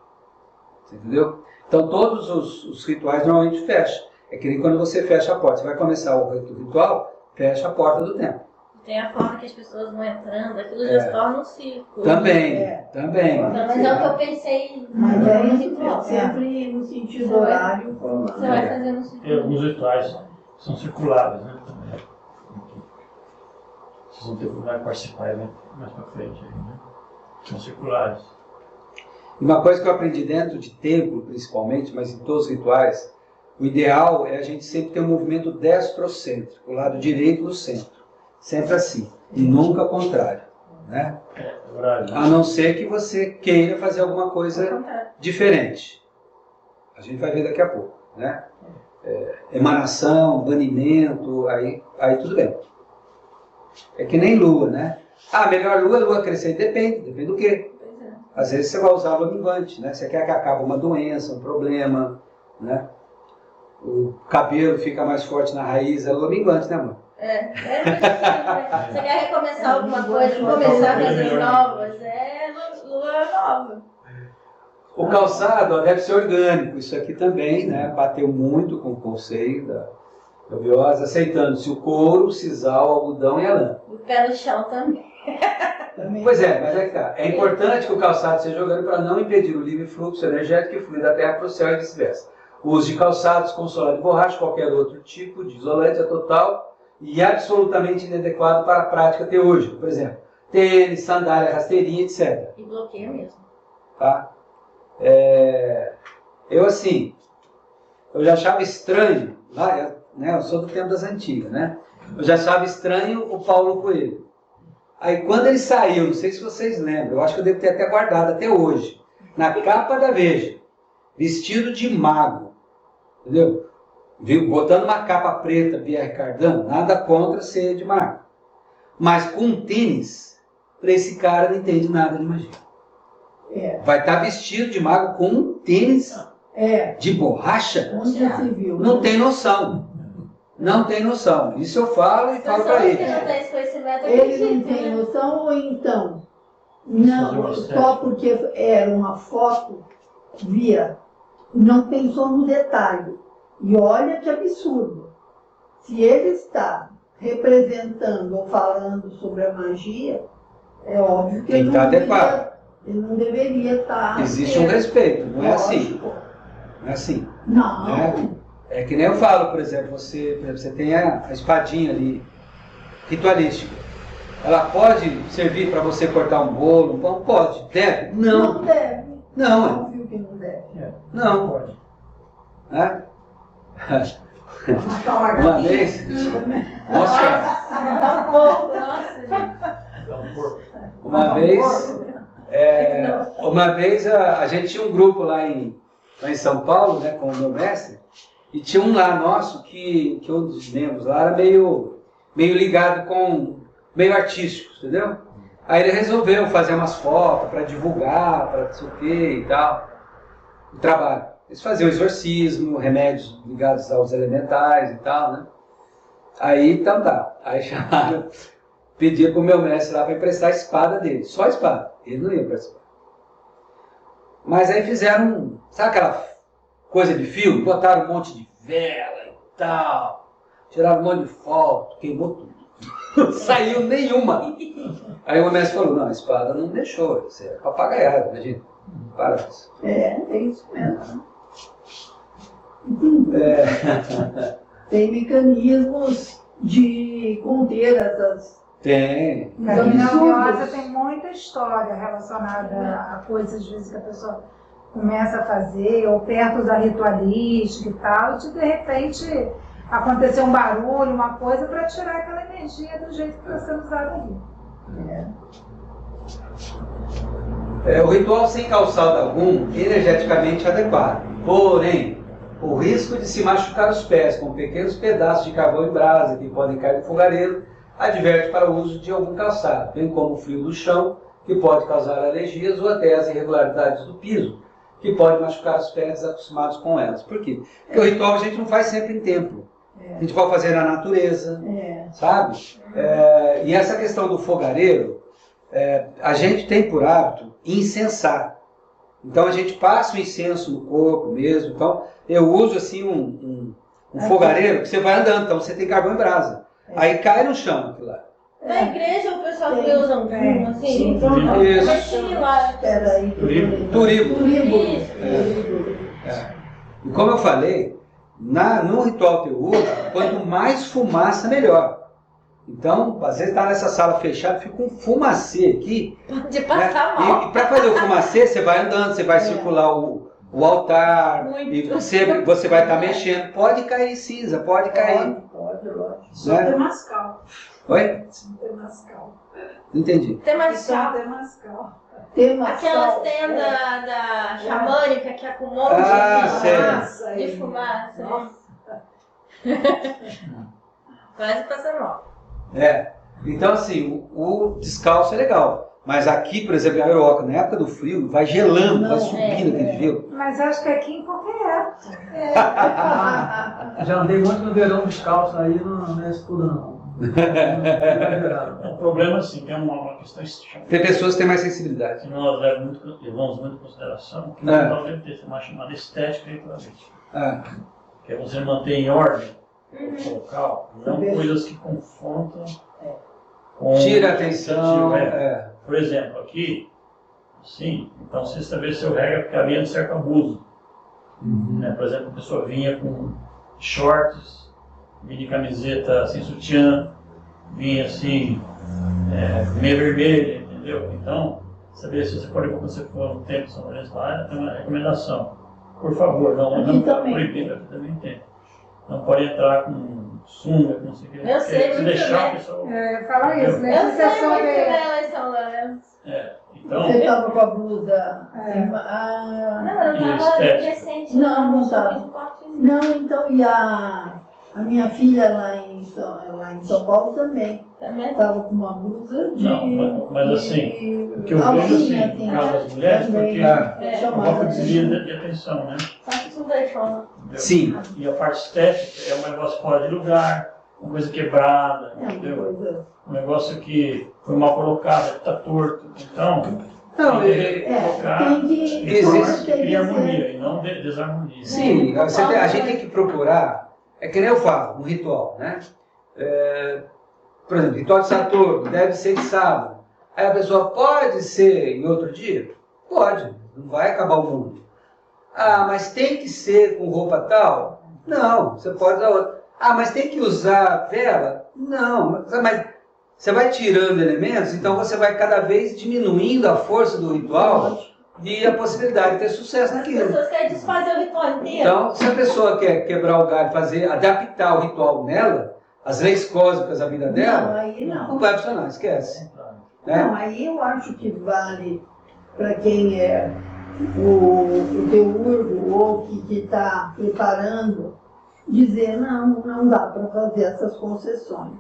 Você entendeu? Então, todos os rituais normalmente fecham. É que nem quando você fecha a porta. Você vai começar o ritual, fecha a porta do templo. Tem a forma que as pessoas vão entrando, aquilo já se torna um círculo. Também. Mas é o que eu pensei. Mas é sempre no sentido horário. Você vai fazendo um círculo. E alguns rituais são circulares, né? Vocês vão ter oportunidade de participar mais para frente. Aí, né? São circulares. Uma coisa que eu aprendi dentro de templo, principalmente, mas em todos os rituais, o ideal é a gente sempre ter um movimento destrocêntrico, o lado direito no centro. Sempre assim, e nunca ao contrário. Né? A não ser que você queira fazer alguma coisa diferente. A gente vai ver daqui a pouco. Né? Emanação, banimento, aí tudo bem. É que nem lua, né? Melhor lua crescente, depende do quê? Às vezes você vai usar lua minguante, né? Você quer que acabe uma doença, um problema, né? O cabelo fica mais forte na raiz, é lua minguante, né, amor? Você quer recomeçar alguma coisa, começar coisas novas, lua nova. O calçado deve ser orgânico, isso aqui também, né? Bateu muito com o conceito da biose, aceitando-se o couro, o sisal, o algodão e a lã. O pé no chão também. Pois mas é que tá. É importante que o calçado seja orgânico para não impedir o livre fluxo energético que flui da terra para o céu e vice-versa. O uso de calçados com sola de borracha, qualquer outro tipo de isolante é total e absolutamente inadequado para a prática teúrgica. Por exemplo, tênis, sandália, rasteirinha, etc. E bloqueia mesmo. Tá? Eu já achava estranho, né, eu sou do tempo das antigas, né? Eu já achava estranho o Paulo Coelho. Aí quando ele saiu, não sei se vocês lembram, eu acho que eu devo ter até guardado até hoje, na capa da Veja, vestido de mago, entendeu? Botando uma capa preta, Pierre Cardin, nada contra ser de mago. Mas com um tênis, para esse cara não entende nada de magia. Vai estar vestido de mago com um tênis de borracha? Onde já se viu? Não tem noção. Não tem noção. Isso eu falo e falo para ele. Ele não tem noção ou então? Não, só porque era uma foto, não pensou no detalhe. E olha que absurdo. Se ele está representando ou falando sobre a magia, é óbvio que ele não deveria estar... Existe um respeito, não é assim. Não é assim. Não. É que nem eu falo, por exemplo, você tem a espadinha ali, ritualística. Ela pode servir para você cortar um bolo, um pão? Pode. Deve? Não. Não deve. Não. Óbvio que não deve. Não. Pode. Né? Uma vez... Uma vez a gente tinha um grupo lá em São Paulo, né, com o meu mestre, e tinha um lá nosso que um dos membros lá era meio ligado com meio artístico, entendeu? Aí ele resolveu fazer umas fotos para divulgar, para não sei o que e tal, o trabalho. Eles faziam exorcismo, remédios ligados aos elementais e tal, né? Aí, então tá. Aí chamaram, pediram pro meu mestre lá para emprestar a espada dele, só a espada. Ele não ia participar. Mas aí fizeram, sabe aquela coisa de filme? Botaram um monte de vela e tal, tiraram um monte de foto, queimou tudo. Não saiu nenhuma. Aí o mestre falou, não, a espada não deixou, isso é papagaiado, imagina. Para isso. É isso mesmo. Tem mecanismos de conter essas... Tem. Caminho Viosa tem muita história relacionada a coisas, às vezes, que a pessoa começa a fazer, ou perto da ritualística e tal, e de repente aconteceu um barulho, uma coisa, para tirar aquela energia do jeito que está sendo usado ali. O ritual sem calçado algum, energeticamente adequado. Porém, o risco de se machucar os pés com pequenos pedaços de carvão em brasa que podem cair do fogareiro adverte para o uso de algum calçado, bem como o frio do chão, que pode causar alergias, ou até as irregularidades do piso, que podem machucar os pés desacostumados com elas. Por quê? Porque o ritual a gente não faz sempre em templo. A gente pode fazer na natureza, sabe? E essa questão do fogareiro, a gente tem por hábito incensar. Então a gente passa o incenso no corpo mesmo. Então eu uso assim um fogareiro que você vai andando, então você tem carvão em brasa. Aí cai no chão aquilo lá. Na igreja o pessoal que usa um fumo assim, Isso. é similar. Turibo. Isso. E como eu falei, no ritual teúrico, quanto mais fumaça, melhor. Então, às vezes está nessa sala fechada, fica um fumacê aqui. De passar mal. E para fazer o fumacê, você vai andando, você vai circular o altar, Muito. e você vai estar mexendo. Pode cair cinza, pode cair. Pode, lógico. Só temascal. Oi? Temascal. Não entendi. Tem mais Só chá. temascal. Aquelas tendas da xamânica que acumulam de fumaça. Quase passa mal. Então assim, o descalço é legal. Mas aqui, por exemplo, a Euroca, na época do frio, vai gelando, vai subindo aquele gelo. Mas acho que aqui em qualquer época. Já andei muito no verão descalço, aí não é isso tudo não. O problema, assim, tem uma questão estética. Tem pessoas que têm mais sensibilidade. Que nós levamos muito em consideração, que não deve ter uma chamada estética ritualística. Que é você manter em ordem o local, não coisas que confrontam com... Tira a atenção. Por exemplo, aqui, assim, então se estabeleceu regra porque havia um certo abuso. Por exemplo, a pessoa vinha com shorts, vinha de camiseta sem sutiã, vinha assim, meia vermelha, entendeu? Então, saber se você pode, quando você for no templo de São Lourenço lá, tem uma recomendação. Por favor, não proibido, aqui também tem. Não pode entrar com sunga, não sei o que. Eu sei, se deixar a pessoa... Fala isso, né? Eu sei muito dela em São Lourenço. Então... Você estava com a blusa... Não, eu estava recente. Não estava. Não, então, e a minha filha lá em São Paulo também. Estava com uma blusa de... Não, mas assim, o que eu vejo assim, no caso das mulheres, porque coloca desvio de atenção, né? Sim. E a parte estética é um negócio fora de lugar, uma coisa quebrada, entendeu? Um negócio que foi mal colocado, está torto. Então, colocar existe cria harmonia e não desarmonia. Sim, a gente tem que procurar, é que nem eu falo, um ritual, né? Por exemplo, ritual de Saturno deve ser de sábado. Aí a pessoa pode ser em outro dia? Pode, não vai acabar o mundo. Mas tem que ser com roupa tal? Não, você pode usar outra. Mas tem que usar vela? Não, mas você vai tirando elementos, então você vai cada vez diminuindo a força do ritual e a possibilidade de ter sucesso naquilo. As pessoas querem desfazer o ritual inteiro. Então, se a pessoa quer quebrar o galho, adaptar o ritual nela, as leis cósmicas da vida dela, não vai funcionar, esquece. Não, aí eu acho que vale para quem é o teurgo ou que está preparando, dizer não dá para fazer essas concessões.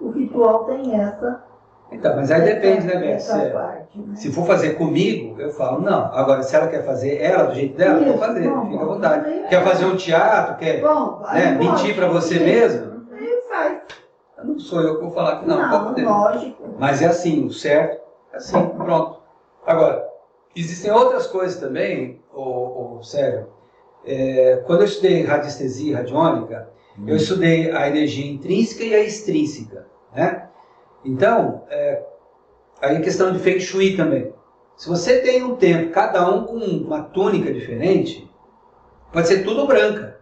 O ritual tem essa. Então, mas aí depende, né, Beth? Parte, né? Se for fazer comigo, eu falo não. Agora, se ela quer fazer ela do jeito dela, eu vou fazer, fica à vontade. Quer fazer um teatro, quer mentir para você mesmo? Aí faz. Não sou eu que vou falar que não pode fazer. Lógico. Mas é assim, o certo é assim, pronto. Agora, Existem outras coisas também, Sérgio. Quando eu estudei radiestesia radiônica, eu estudei a energia intrínseca e a extrínseca, né? Então, aí a questão de Feng Shui também. Se você tem um templo, cada um com uma túnica diferente, pode ser tudo branca.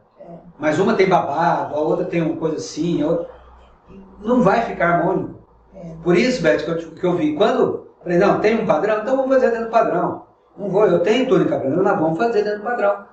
Mas uma tem babado, a outra tem uma coisa assim, a outra... não vai ficar harmônico. Por isso, Beth, que eu vi, quando falei, não, tem um padrão, então vamos fazer dentro do padrão. Não vou, eu tenho túnica branca, nós vamos fazer dentro do padrão.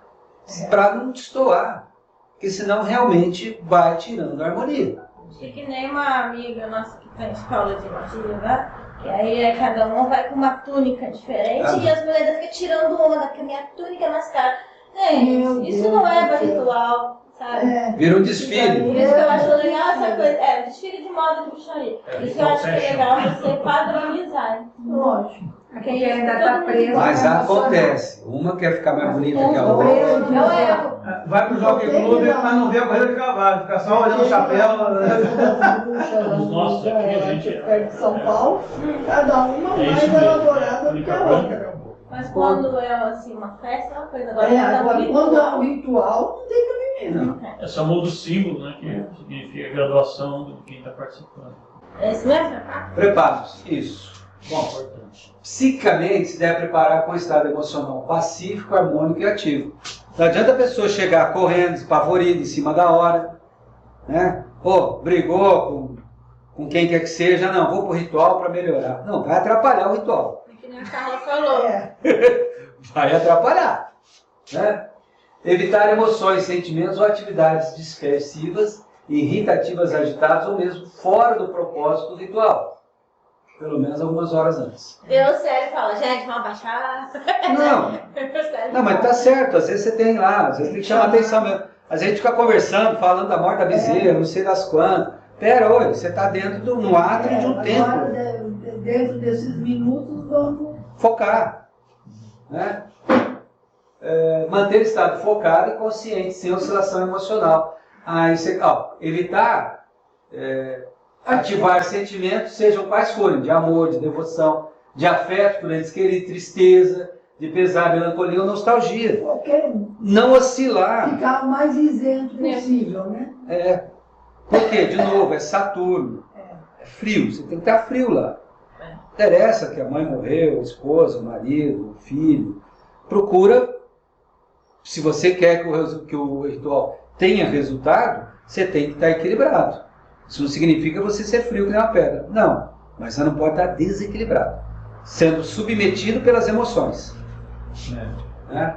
Para não destoar, porque senão realmente vai tirando a harmonia. Achei que nem uma amiga nossa que tem escola de magia, né? E aí cada uma vai com uma túnica diferente e as mulheres ficam tirando onda, porque a minha túnica é mais cara. Gente, isso não é para ritual, sabe? Vira um desfile. Por isso que eu acho legal essa coisa, desfile de moda de bruxaria. Isso que eu acho que é legal você padronizar. Lógico. Quem ainda está preso. Mas acontece, uma quer ficar mais bonita que a outra. Não é. Vai pro Jockey Club, mas não vê a corrida de cavalo, fica só olhando o chapéu. Os nossos aqui, a gente... perto de São Paulo, cada uma mais elaborada do que a outra. Mas quando é assim, uma festa, é uma coisa. Agora, Agora quando é um ritual, não tem cabimento. É só muda o símbolo, né? Que significa graduação de quem está participando. É isso mesmo? Preparos, isso. Bom, importante. Psicamente, se deve preparar com um estado emocional pacífico, harmônico e ativo. Não adianta a pessoa chegar correndo, espavorida, em cima da hora, né? Brigou com quem quer que seja, não, vou pro ritual para melhorar. Não, vai atrapalhar o ritual. É que nem a Carla falou. Vai atrapalhar, né? Evitar emoções, sentimentos ou atividades dispersivas, irritativas, agitadas ou mesmo fora do propósito do ritual. Pelo menos algumas horas antes. Deus sério fala, gente, vamos abaixar. Não, mas tá certo, às vezes você tem lá, às vezes tem que chamar atenção mesmo. Às vezes a gente fica conversando, falando da morte da bezerra, não sei das quantas. Pera, olha, você está dentro no átrio de um tempo. Agora, dentro desses minutos, vamos focar, né? Manter o estado focado e consciente, sem oscilação emocional. Aí você, evitar ativar sentimentos, sejam quais forem, de amor, de devoção, de afeto por entes queridos, tristeza, de pesar, melancolia ou nostalgia. Não oscilar. Ficar o mais isento possível, né? Porque, de novo, é Saturno. É frio, você tem que estar frio lá. Não interessa que a mãe morreu, a esposa, o marido, o filho. Procura, se você quer que o ritual tenha resultado, você tem que estar equilibrado. Isso não significa você ser frio que nem uma pedra. Não, mas você não pode estar desequilibrado, sendo submetido pelas emoções. Né?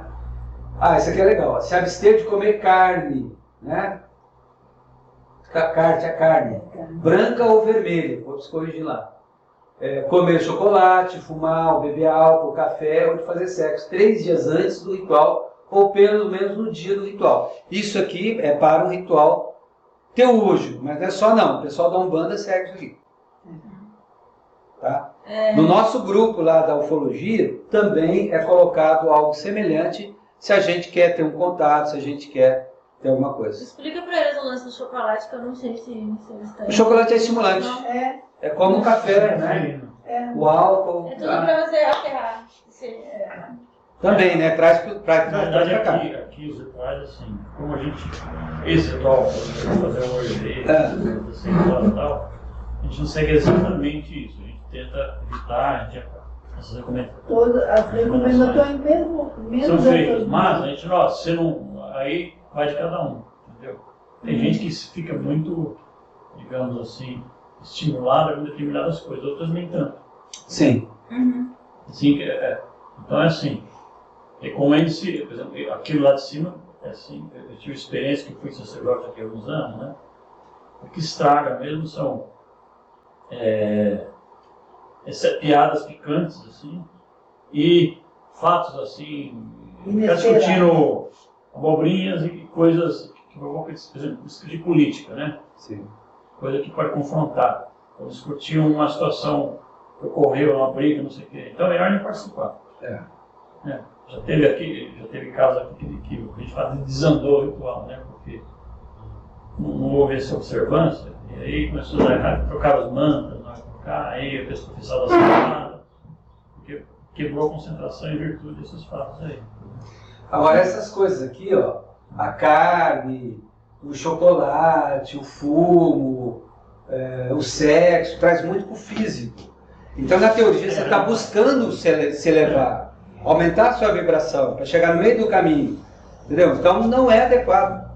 Isso aqui é legal. Se abster de comer carne, né? A carne, branca ou vermelha, vou corrigir lá. Comer chocolate, fumar, ou beber álcool, café, ou de fazer sexo 3 dias antes do ritual, ou pelo menos no dia do ritual. Isso aqui é para um ritual teúrgico, mas não é só não. O pessoal da Umbanda segue isso aqui. Tá? No nosso grupo lá da ufologia, também é colocado algo semelhante se a gente quer ter um contato, se a gente quer ter alguma coisa. Explica para eles o lance do chocolate, que eu não sei se eles têm. O chocolate é estimulante. É como um café, né? O álcool. É tudo para você alterar. Também, né? Traz pra cá. Aqui os rituais, assim, como a gente, esse ritual, fazer um ordeiro, assim, tal, a gente não segue exatamente isso. A gente tenta evitar, essas recomendações. Todas as recomendações mesmo são feitas, mas a gente, você não, aí vai de cada um, entendeu? Tem gente que fica muito, digamos assim, estimulada com determinadas coisas, outras nem tanto. Sim. Assim, então é assim. Recomende-se, por exemplo, aquilo lá de cima, assim, eu tive experiência que fui sacerdote aqui há alguns anos, né? O que estraga mesmo são piadas picantes, assim, e fatos, assim, ficar discutindo abobrinhas e coisas que provocam, por exemplo, de política, né? Sim. Coisa que pode confrontar. Ou discutir uma situação que ocorreu, uma briga, não sei o quê. Então é melhor nem participar. Já teve caso aqui que a gente fala de desandou o ritual, né? Porque não houve essa observância, e aí começou a trocar os mantras, aí a pessoa oficial da semana, porque quebrou a concentração em virtude desses fatos aí. Agora, essas coisas aqui, ó, a carne, o chocolate, o fumo, o sexo, traz muito para o físico. Então, na teoria, você está buscando se elevar, aumentar a sua vibração, para chegar no meio do caminho. Entendeu? Então, não é adequado.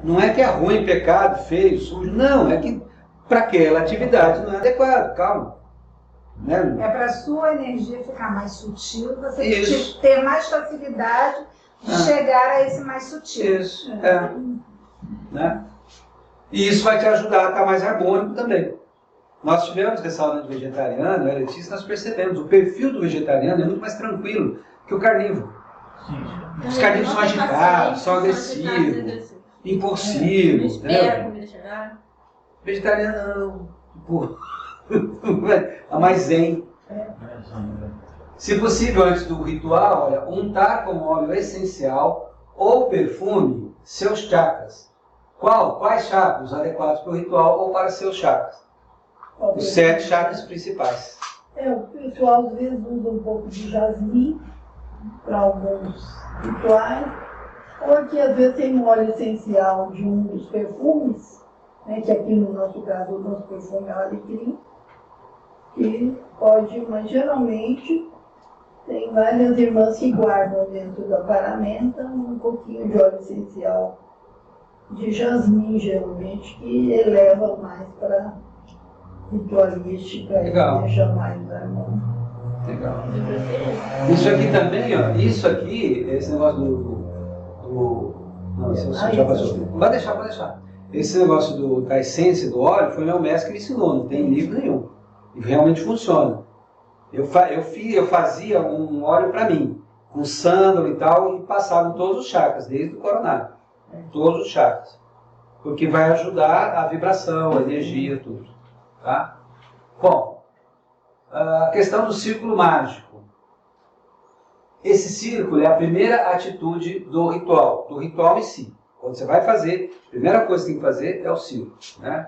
Não é que é ruim, pecado, feio, sujo. Não, é que para aquela atividade não é adequado. Calma. Né? É para a sua energia ficar mais sutil, você Isso. ter mais facilidade de chegar a esse mais sutil. Isso, né? E isso vai te ajudar a estar mais harmônico também. Nós tivemos restaurante vegetariano, elitista, nós percebemos, o perfil do vegetariano é muito mais tranquilo que o carnívoro. Os carnívoros são agitados, são agressivos, impulsivos. Não espera a comida chegar. Vegetariano não. A mais zen. Se possível, antes do ritual, olha, untar com óleo essencial ou perfume seus chakras. Quais chakras adequados para o ritual ou para seus chakras? Os 7 chakras principais. O pessoal às vezes usa um pouco de jasmim para alguns rituais, ou que às vezes tem um óleo essencial de um dos perfumes, né, que aqui no nosso caso o nosso perfume é o alecrim, que pode, mas geralmente tem várias irmãs que guardam dentro da paramenta um pouquinho de óleo essencial de jasmim, geralmente, que eleva mais para ritualística. Legal. E deixa mais harmônico. Legal. Isso aqui também, ó, isso aqui, esse negócio não, isso já passou. Pode deixar. Esse negócio da essência do óleo foi meu mestre que me ensinou, não tem livro nenhum. E realmente funciona. Eu fazia um óleo para mim, com sândalo e tal, e passava em todos os chakras, desde o coronário. Todos os chakras. Porque vai ajudar a vibração, a energia, tudo. Tá? Bom, a questão do círculo mágico. Esse círculo é a primeira atitude do ritual em si. Quando você vai fazer, a primeira coisa que tem que fazer é o círculo. Né?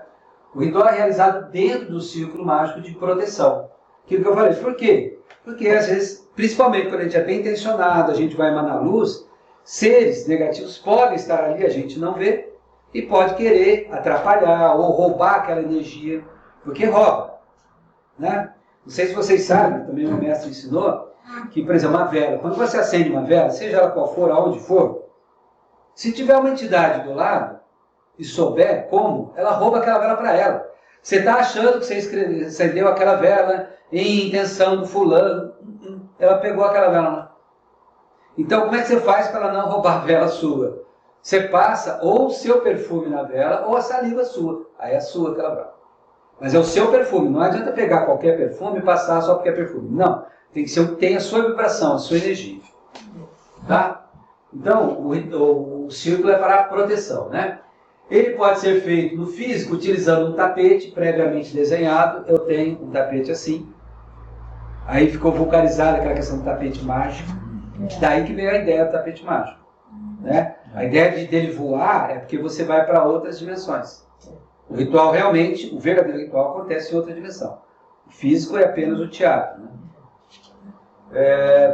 O ritual é realizado dentro do círculo mágico de proteção. Aquilo que eu falei. Por quê? Porque às vezes, principalmente quando a gente é bem intencionado, a gente vai emanar luz, seres negativos podem estar ali, a gente não vê, e pode querer atrapalhar ou roubar aquela energia, porque rouba. Né? Não sei se vocês sabem, também o mestre ensinou, que, por exemplo, uma vela, quando você acende uma vela, seja ela qual for, aonde for, se tiver uma entidade do lado e souber como, ela rouba aquela vela para ela. Você está achando que você acendeu aquela vela em intenção do fulano, ela pegou aquela vela lá. Então, como é que você faz para ela não roubar a vela sua? Você passa ou o seu perfume na vela ou a saliva sua. Aí é a sua aquela vela. Mas é o seu perfume. Não adianta pegar qualquer perfume e passar só porque é perfume. Não. Tem que ser o que tem a sua vibração, a sua energia. Tá? Então, o círculo é para a proteção, né? Ele pode ser feito no físico utilizando um tapete previamente desenhado. Eu tenho um tapete assim. Aí ficou vulgarizada aquela questão do tapete mágico. Daí que veio a ideia do tapete mágico. Né? A ideia dele voar é porque você vai para outras dimensões. O ritual realmente, o verdadeiro ritual acontece em outra dimensão. O físico é apenas o teatro. Né?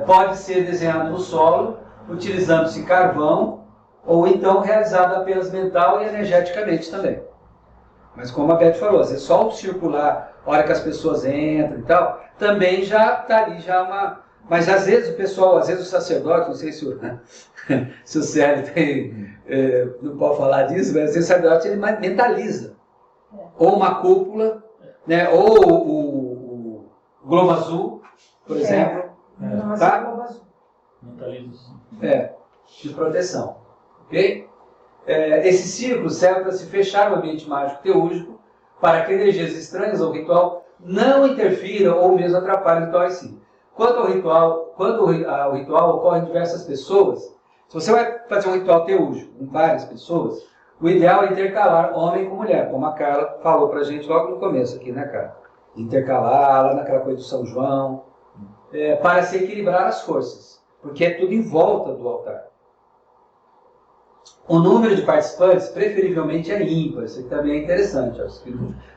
Pode ser desenhado no solo, utilizando-se carvão, ou então realizado apenas mental e energeticamente também. Mas como a Beth falou, às vezes só o circular, a hora que as pessoas entram e tal, também já está ali já uma... Mas às vezes o pessoal, às vezes o sacerdote, não sei se o Célio tem, não pode falar disso, mas o sacerdote ele mentaliza. Ou uma cúpula, né, ou o globo azul, por exemplo. Tá? Mentaliza. De proteção. Ok? Esse círculo serve para se fechar o ambiente mágico teúrgico para que energias estranhas ao ritual não interfiram ou mesmo atrapalhem o ritual em si. Quando o ritual ocorre em diversas pessoas, se você vai fazer um ritual teúrgico com várias pessoas, o ideal é intercalar homem com mulher, como a Carla falou pra gente logo no começo aqui, né, Carla? Intercalar, lá naquela coisa do São João, para se equilibrar as forças, porque é tudo em volta do altar. O número de participantes, preferivelmente, é ímpar. Isso aqui também é interessante.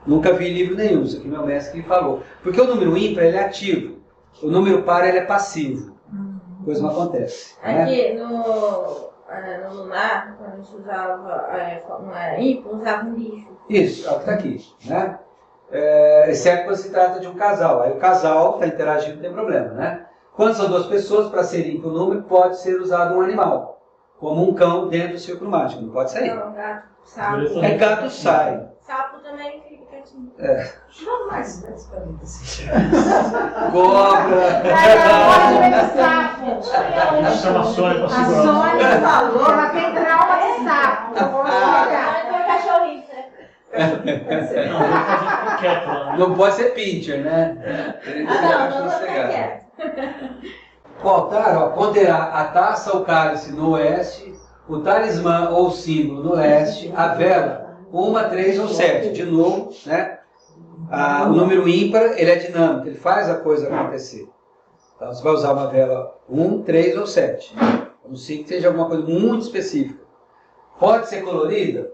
Nunca vi em livro nenhum, isso aqui meu mestre que falou. Porque o número ímpar ele é ativo. O número par ele é passivo. Coisa não acontece. Né? Aqui no lunar, quando a gente usava ímpar, usava um bicho. Isso, é o que está aqui. Né? Exceto quando se trata de um casal. Aí o casal está interagindo, não tem problema. Né? Quando são duas pessoas, para ser ímpar o número, pode ser usado um animal. Como um cão dentro do círculo mágico. Não pode sair. Não, gato, sapo. É gato sai. Sapo também fica quietinho. Não mais experimenta assim. Cobra. Ela chama a Sônia para A segurar. Sônia falou, ela tem trauma de sapo. Eu vou olhar. Mas foi cachorrinho, né? Não, vou fazer quieto lá. Não pode ser pincher, né? Ele tem que Não, ser não sossegado. quer. O altar, ó, ponderá a taça ou cálice no oeste, o talismã ou símbolo no leste, a vela, 1, 3 ou 7. De novo, né? O número ímpar, ele é dinâmico, ele faz a coisa acontecer. Então, você vai usar uma vela 1, 3 ou 7. A não ser que seja alguma coisa muito específica. Pode ser colorida?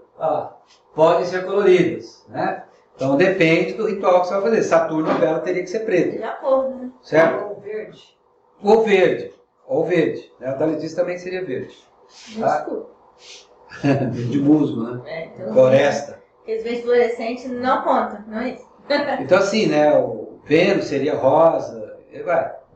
Podem ser coloridas, né? Então, depende do ritual que você vai fazer. Saturno, a vela teria que ser preta. De acordo, né? Certo? Ou verde. Ou verde. Ou verde. Né? O Dalidis também seria verde. Tá? Escuro. De musgo, né? Então, Floresta. Aqueles verdes fluorescentes não conta, não é isso? Então assim, né? O Vênus seria rosa.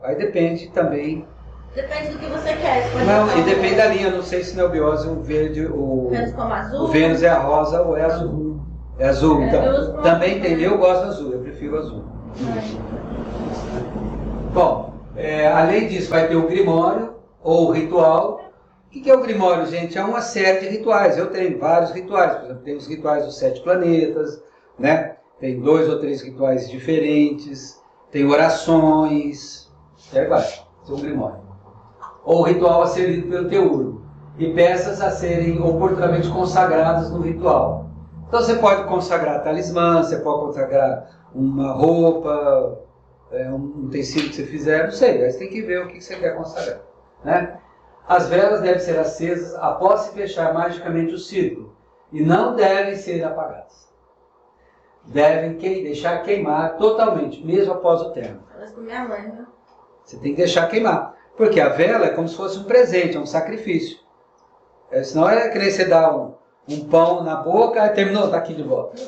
Aí depende também. Depende do que você quer. Você pode Não, botar e um depende da linha. Não sei se na Biose o verde, Vênus como azul. o Vênus é a rosa ou é azul. É azul, então. eu uso Também azul tem. também. Eu gosto do azul, eu prefiro o azul. Bom, além disso, vai ter o grimório ou o ritual. O que é o grimório, gente? É uma série de rituais. Eu tenho vários rituais. Por exemplo, tem os rituais dos 7 planetas, né? Tem 2 ou 3 rituais diferentes. Tem orações. E aí vai. Esse é o grimório. Ou o ritual a ser lido pelo teurgo. E peças a serem oportunamente consagradas no ritual. Então você pode consagrar talismã, você pode consagrar uma roupa, um tecido que você fizer, não sei. Aí você tem que ver o que você quer consagrar, né? As velas devem ser acesas após se fechar magicamente o círculo e não devem ser apagadas. Devem deixar queimar totalmente, mesmo após o término. Elas com minha mãe, né? Você tem que deixar queimar, porque a vela é como se fosse um presente, é um sacrifício. Senão é que nem você dá um pão na boca e terminou, tá aqui de volta.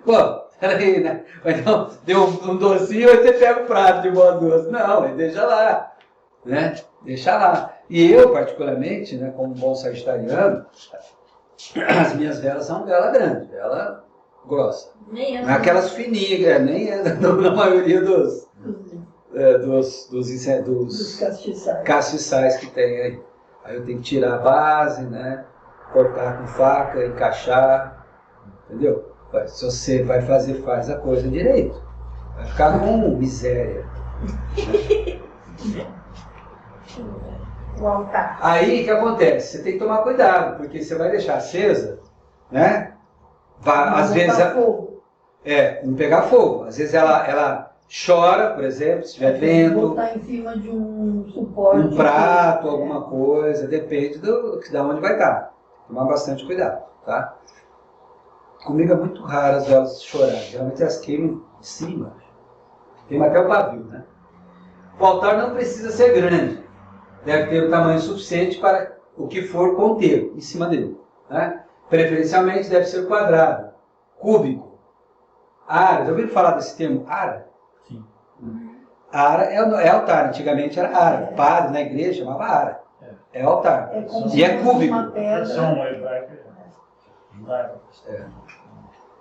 Pô, peraí, né? Então, deu um docinho, aí você pega o prato de boa doce. Não, deixa lá, né? Deixa lá. E eu, particularmente, né, como bom sagitariano, as minhas velas são vela grande, vela grossa. Nem eu. Não é aquelas fininhas, nem é na maioria dos castiçais. castiçais que tem aí. Aí eu tenho que tirar a base, né? Cortar com faca, encaixar, entendeu? Se você vai fazer, faz a coisa direito. Vai ficar com miséria. O altar. Aí o que acontece? Você tem que tomar cuidado, porque você vai deixar acesa, né? Às vezes não pegar fogo. Às vezes ela chora, por exemplo, se tiver vento. Botar em cima de um suporte. Um prato, alguma coisa, depende da onde vai estar. Tomar bastante cuidado, tá? Comigo é muito raro as velas chorarem. Geralmente elas queimam de cima. Queima até o pavio, né? O altar não precisa ser grande. Deve ter o tamanho suficiente para o que for conter em cima dele, né? Preferencialmente deve ser quadrado, cúbico. Ara, já ouviram falar desse termo? Ara? Sim. Ara é altar, antigamente era ara. Padre na igreja chamava ara. É altar. É como E se é fosse cúbico. uma pedra. Versão hebraica.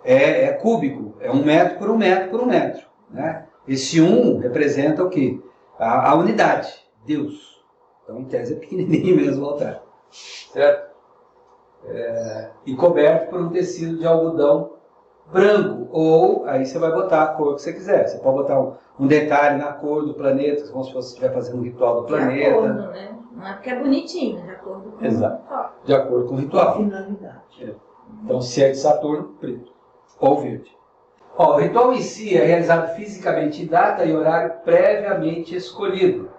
É cúbico. É 1 metro por 1 metro por 1 metro. Né? Esse 1 representa o quê? A unidade. Deus. Então, em tese, é pequenininho mesmo o altar. Certo? E coberto por um tecido de algodão branco. Ou, aí você vai botar a cor que você quiser. Você pode botar um detalhe na cor do planeta, como se você estiver fazendo um ritual do planeta. De acordo, né? Não é porque é bonitinho, de acordo com Exato. o ritual. De acordo com o ritual. Finalidade. Então, se é de Saturno, preto ou verde. O ritual em si é realizado fisicamente em data e horário previamente escolhido.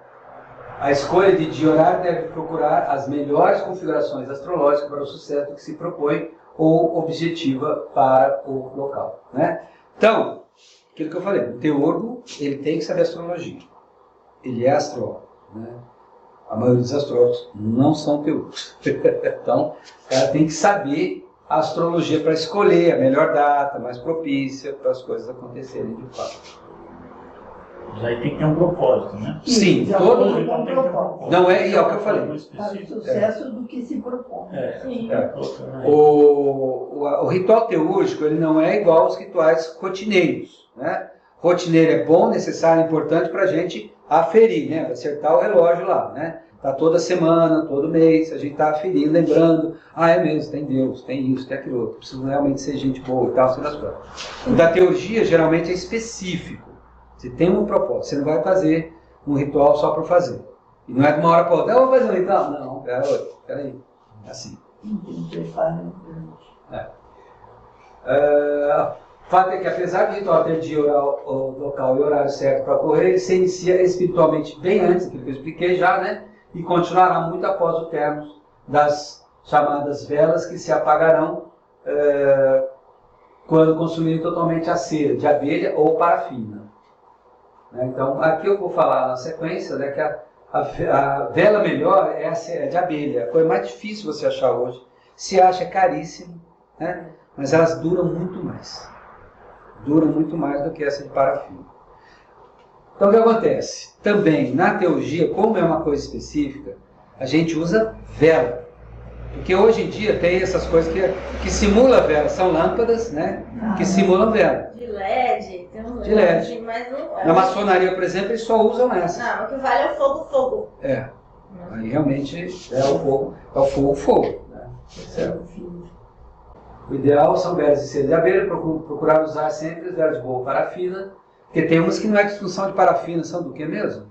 A escolha de dia e horário deve procurar as melhores configurações astrológicas para o sucesso que se propõe ou objetiva para o local, né? Então, aquilo que eu falei, o teólogo, ele tem que saber astrologia. ele é astrólogo, né? A maioria dos astrólogos não são teólogos. Então, o cara tem que saber a astrologia para escolher a melhor data, mais propícia para as coisas acontecerem de fato. Mas aí tem que ter um propósito, né? Sim, já todo tem um propósito. não é, e é o que eu falei. Para o sucesso do que se propõe. Sim. O ritual teúrgico, ele não é igual aos rituais rotineiros, né? Rotineiro é bom, necessário, importante para a gente aferir, né? Acertar o relógio lá, né? Tá toda semana, todo mês, a gente tá aferindo, lembrando, é mesmo, tem Deus, tem isso, tem aquilo outro, preciso realmente ser gente boa e tal, sei das coisas. O da teurgia geralmente é específico. Você tem um propósito, você não vai fazer um ritual só por fazer. E não é de uma hora para outra, eu vou fazer um ritual. Não, peraí, é assim. O fato é que, apesar do ritual ter dia, local e horário certo para ocorrer, ele se inicia espiritualmente bem antes, aquilo que eu expliquei já, né? E continuará muito após o término das chamadas velas, que se apagarão quando consumirem totalmente a cera de abelha ou parafina. Então, aqui eu vou falar na sequência, né, que a vela melhor é a cera de abelha. A coisa mais difícil você achar hoje. Se acha, é caríssimo, né? Mas elas duram muito mais. Duram muito mais do que essa de parafina. Então, o que acontece? Também, na teurgia, como é uma coisa específica, a gente usa vela. Porque hoje em dia tem essas coisas que simulam vela. São lâmpadas, né? Que simulam vela. De LED, tem um de LED. Mas não é. Na maçonaria, por exemplo, eles só usam essas. Não, o que vale é o fogo. Aí realmente é o fogo. Né? Certo. O ideal são velas de cera de abelha, procurar usar sempre as velas de boa parafina, porque tem umas que não é disfunção de parafina, são do que mesmo?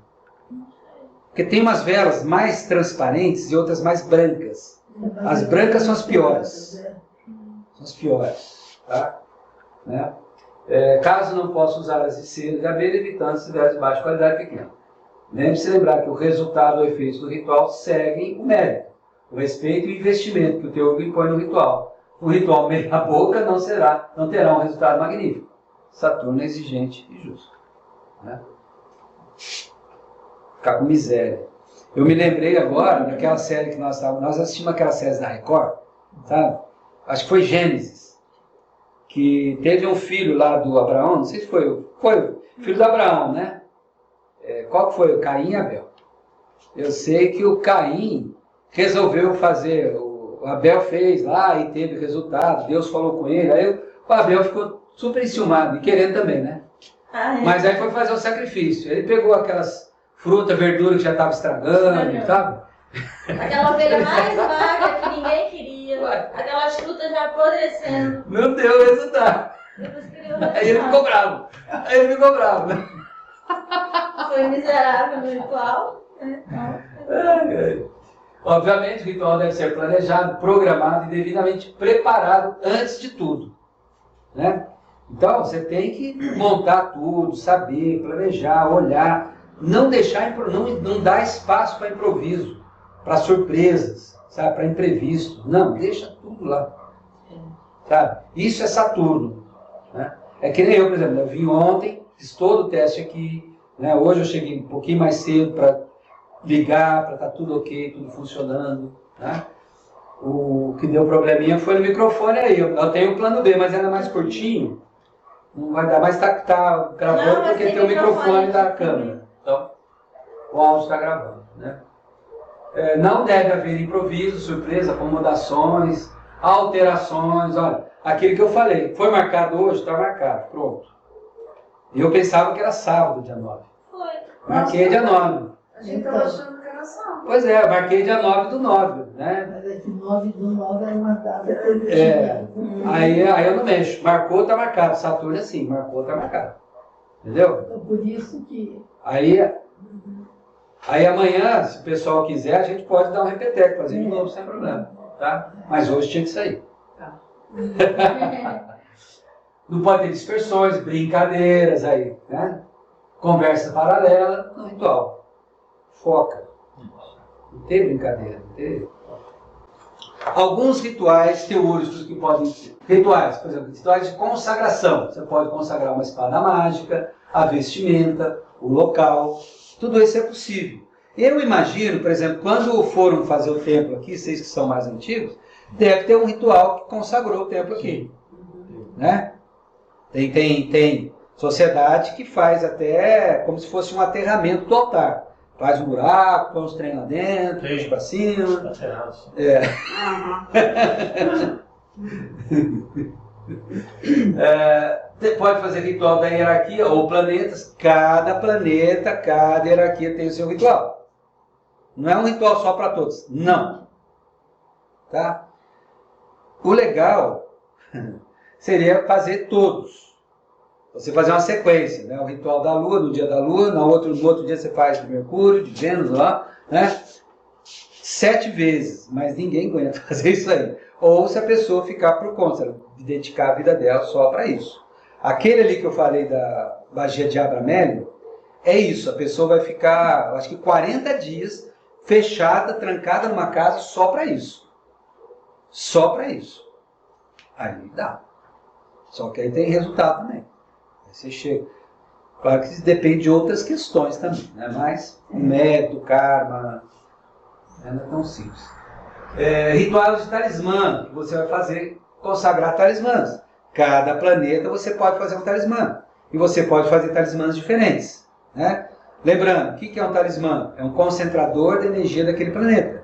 Porque tem umas velas mais transparentes e outras mais brancas. As brancas são as piores. São as piores. Tá? Né? Caso não possa usar as de cera de abelha, evitando as velas de baixa qualidade pequena. Lembre-se de lembrar que o resultado ou efeito do ritual seguem o mérito, o respeito e o investimento que o teólogo impõe no ritual. Um ritual meia boca não terá um resultado magnífico. Saturno é exigente e justo. Né? Ficar com miséria. Eu me lembrei agora daquela série que nós assistimos aquela série da Record, sabe? Acho que foi Gênesis, que teve um filho lá do Abraão, não sei se foi o filho do Abraão, né? Qual que foi? O Caim e Abel. Eu sei que o Caim resolveu fazer, o Abel fez lá e teve resultado, Deus falou com ele, aí o Abel ficou super enciumado e querendo também, né? Mas aí foi fazer o sacrifício. Ele pegou aquelas frutas, verduras que já estavam estragando, sabe? Aquela ovelha mais magra que ninguém queria, aquelas frutas já apodrecendo. Não deu resultado. Aí ele ficou bravo. Né? Foi miserável no ritual. Obviamente, o ritual deve ser planejado, programado e devidamente preparado antes de tudo. Né? Então, você tem que montar tudo, saber, planejar, olhar, não dar espaço para improviso, para surpresas, sabe? Para imprevisto. Não, deixa tudo lá. Sabe? Isso é Saturno. Né? É que nem eu, por exemplo, eu vim ontem, fiz todo o teste aqui, né? Hoje eu cheguei um pouquinho mais cedo para ligar, para estar tudo ok, tudo funcionando. Né? O que deu probleminha foi no microfone aí. Eu tenho um plano B, mas ainda mais curtinho. Não vai dar, mas tá gravando porque tem o microfone da câmera. Então, o áudio está gravando. Né? Não deve haver improviso, surpresa, acomodações, alterações. Olha, aquilo que eu falei, foi marcado hoje, está marcado, pronto. E eu pensava que era sábado, dia 9. Foi. Marquei dia 9. A gente estava achando que era sábado. Pois é, marquei dia 9 do 9, né? Mas é que 9 do 9 era uma data positiva. Aí eu não mexo. Marcou, tá marcado. Saturno é assim, marcou, tá marcado. Entendeu? Então, por isso que... Aí amanhã, se o pessoal quiser, a gente pode dar um repeteco, fazer de novo, sem problema. Tá? Mas hoje tinha que sair. Tá. Não pode ter dispersões, brincadeiras aí, né? Conversa paralela no ritual. Foca. Não tem brincadeira, não tem. Alguns rituais teúrgicos que podem ser. Rituais, por exemplo, rituais de consagração. Você pode consagrar uma espada mágica, a vestimenta, o local, Tudo isso é possível. Eu imagino, por exemplo, quando foram fazer o templo aqui, vocês que são mais antigos, deve ter um ritual que consagrou o templo aqui. Né? Tem sociedade que faz até como se fosse um aterramento do altar. Faz um buraco, põe os trem lá dentro, puxa pra cima. É. Pode fazer ritual da hierarquia ou planetas. Cada hierarquia tem o seu ritual. Não é um ritual só para todos. Não. Tá? O legal seria fazer todos. Você fazer uma sequência, né? O ritual da Lua, no dia da Lua, no outro dia você faz de Mercúrio, de Vênus lá, né? 7 vezes, mas ninguém aguenta fazer isso aí. Ou se a pessoa ficar por conta, de dedicar a vida dela só para isso. Aquele ali que eu falei da magia de Abramélio, é isso, a pessoa vai ficar, acho que 40 dias fechada, trancada numa casa só para isso. Só para isso. Aí dá. Só que aí tem resultado também. Aí você chega. Claro que isso depende de outras questões também, né? Mas o método, o karma, não é tão simples. Rituais de talismã, que você vai fazer, consagrar talismãs. Cada planeta você pode fazer um talismã. E você pode fazer talismãs diferentes. Né? Lembrando, o que é um talismã? É um concentrador de energia daquele planeta.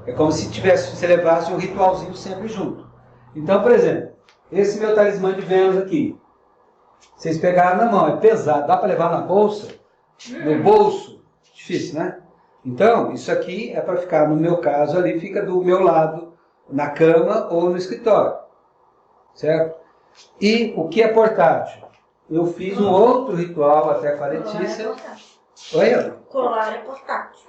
É como se você levasse um ritualzinho sempre junto. Então, por exemplo, esse meu talismã de Vênus aqui. Vocês pegaram na mão, é pesado. Dá para levar na bolsa? No bolso? Difícil, né? Então, isso aqui é para ficar, no meu caso ali, fica do meu lado, na cama ou no escritório. Certo? E o que é portátil? Eu fiz um outro ritual até com a Letícia. Oi? Colar é portátil.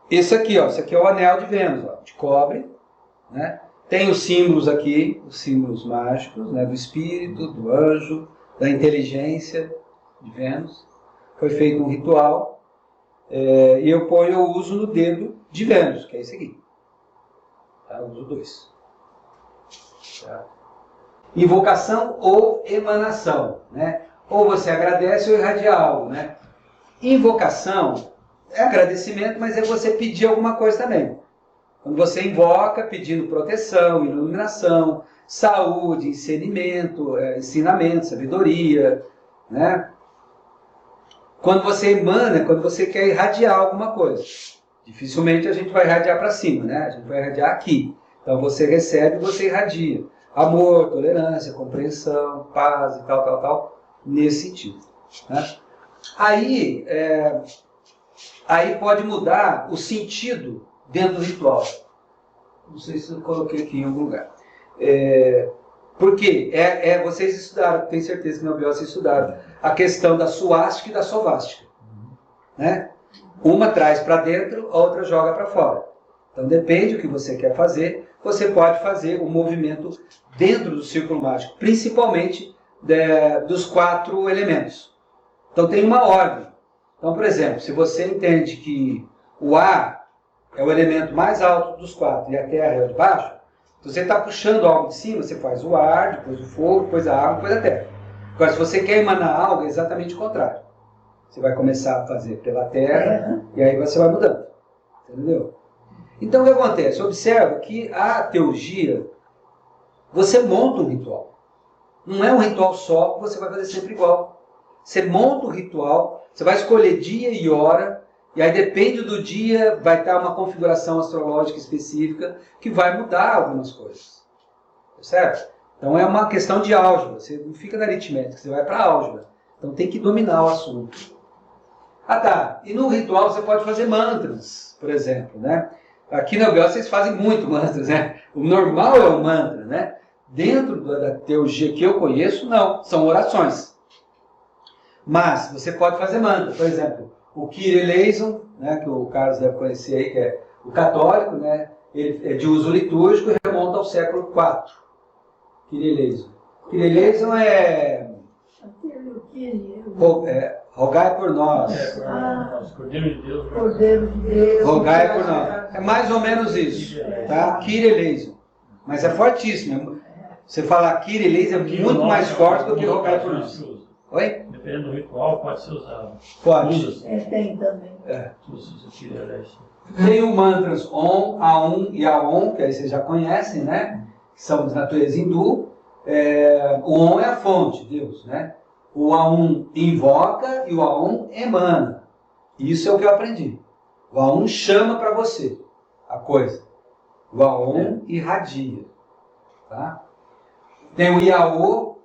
Esse aqui, ó, esse aqui é o anel de Vênus, ó, de cobre, né? Tem os símbolos aqui, os símbolos mágicos, né, do espírito, do anjo, da inteligência de Vênus. Foi feito um ritual e eu uso no dedo de Vênus, que é esse aqui. Tá? Eu uso 2. Tá? Invocação ou emanação, né? Ou você agradece ou irradia algo, né? Invocação é agradecimento, mas é você pedir alguma coisa também. Quando você invoca pedindo proteção, iluminação, saúde, ensinamento, sabedoria, né? Quando você emana, quando você quer irradiar alguma coisa. Dificilmente a gente vai irradiar para cima, né? A gente vai irradiar aqui. Então você recebe e você irradia. Amor, tolerância, compreensão, paz e tal, nesse sentido. Né? Aí pode mudar o sentido dentro do ritual. Não sei se eu coloquei aqui em algum lugar. Porque vocês estudaram, tenho certeza que na UBO vocês estudaram, a questão da suástica e da sovástica. Né? Uma traz para dentro, a outra joga para fora. Então depende do que você quer fazer, você pode fazer o movimento dentro do círculo mágico, principalmente dos 4 elementos. Então tem uma ordem. Então, por exemplo, se você entende que o ar é o elemento mais alto dos 4 e a terra é o de baixo, se você está puxando algo de cima, você faz o ar, depois o fogo, depois a água, depois a terra. Agora, se você quer emanar algo, é exatamente o contrário. Você vai começar a fazer pela terra e aí você vai mudando. Entendeu? Então, o que acontece? Observa que a teurgia, você monta um ritual. Não é um ritual só que você vai fazer sempre igual. Você monta um ritual, você vai escolher dia e hora, e aí depende do dia, vai estar uma configuração astrológica específica que vai mudar algumas coisas. Certo? Então é uma questão de álgebra. Você não fica na aritmética, você vai para a álgebra. Então tem que dominar o assunto. Tá. E no ritual você pode fazer mantras, por exemplo, né? Aqui na UBO vocês fazem muito mantras, né? O normal é o mantra, né? Dentro da teurgia que eu conheço, não. São orações. Mas você pode fazer mantra. Por exemplo, o Kyrie eleison, né, que o Carlos deve conhecer aí, que é o católico, né? Ele é de uso litúrgico e remonta ao século IV. Kyrie eleison. Kyrie eleison rogai por nós. Cordeiro de Deus. Cordeiro de Deus. Rogai por nós. É mais ou menos isso. Tá? Kyrie eleison. Mas é fortíssimo. Você falar Kyrie eleison é muito mais forte do que rogai por nós. Oi? Dependendo do ritual, pode ser usado. Pode. Usa-se. Tem também. Se você quiser olhar isso. Tem o mantras Om, Aum e Aum, que aí vocês já conhecem, né? Que são de natureza hindu. O Om é a fonte, Deus, né? O Aum invoca e o Aum emana. Isso é o que eu aprendi. O Aum chama para você a coisa. O Aum irradia. Tá? Tem o Yaô.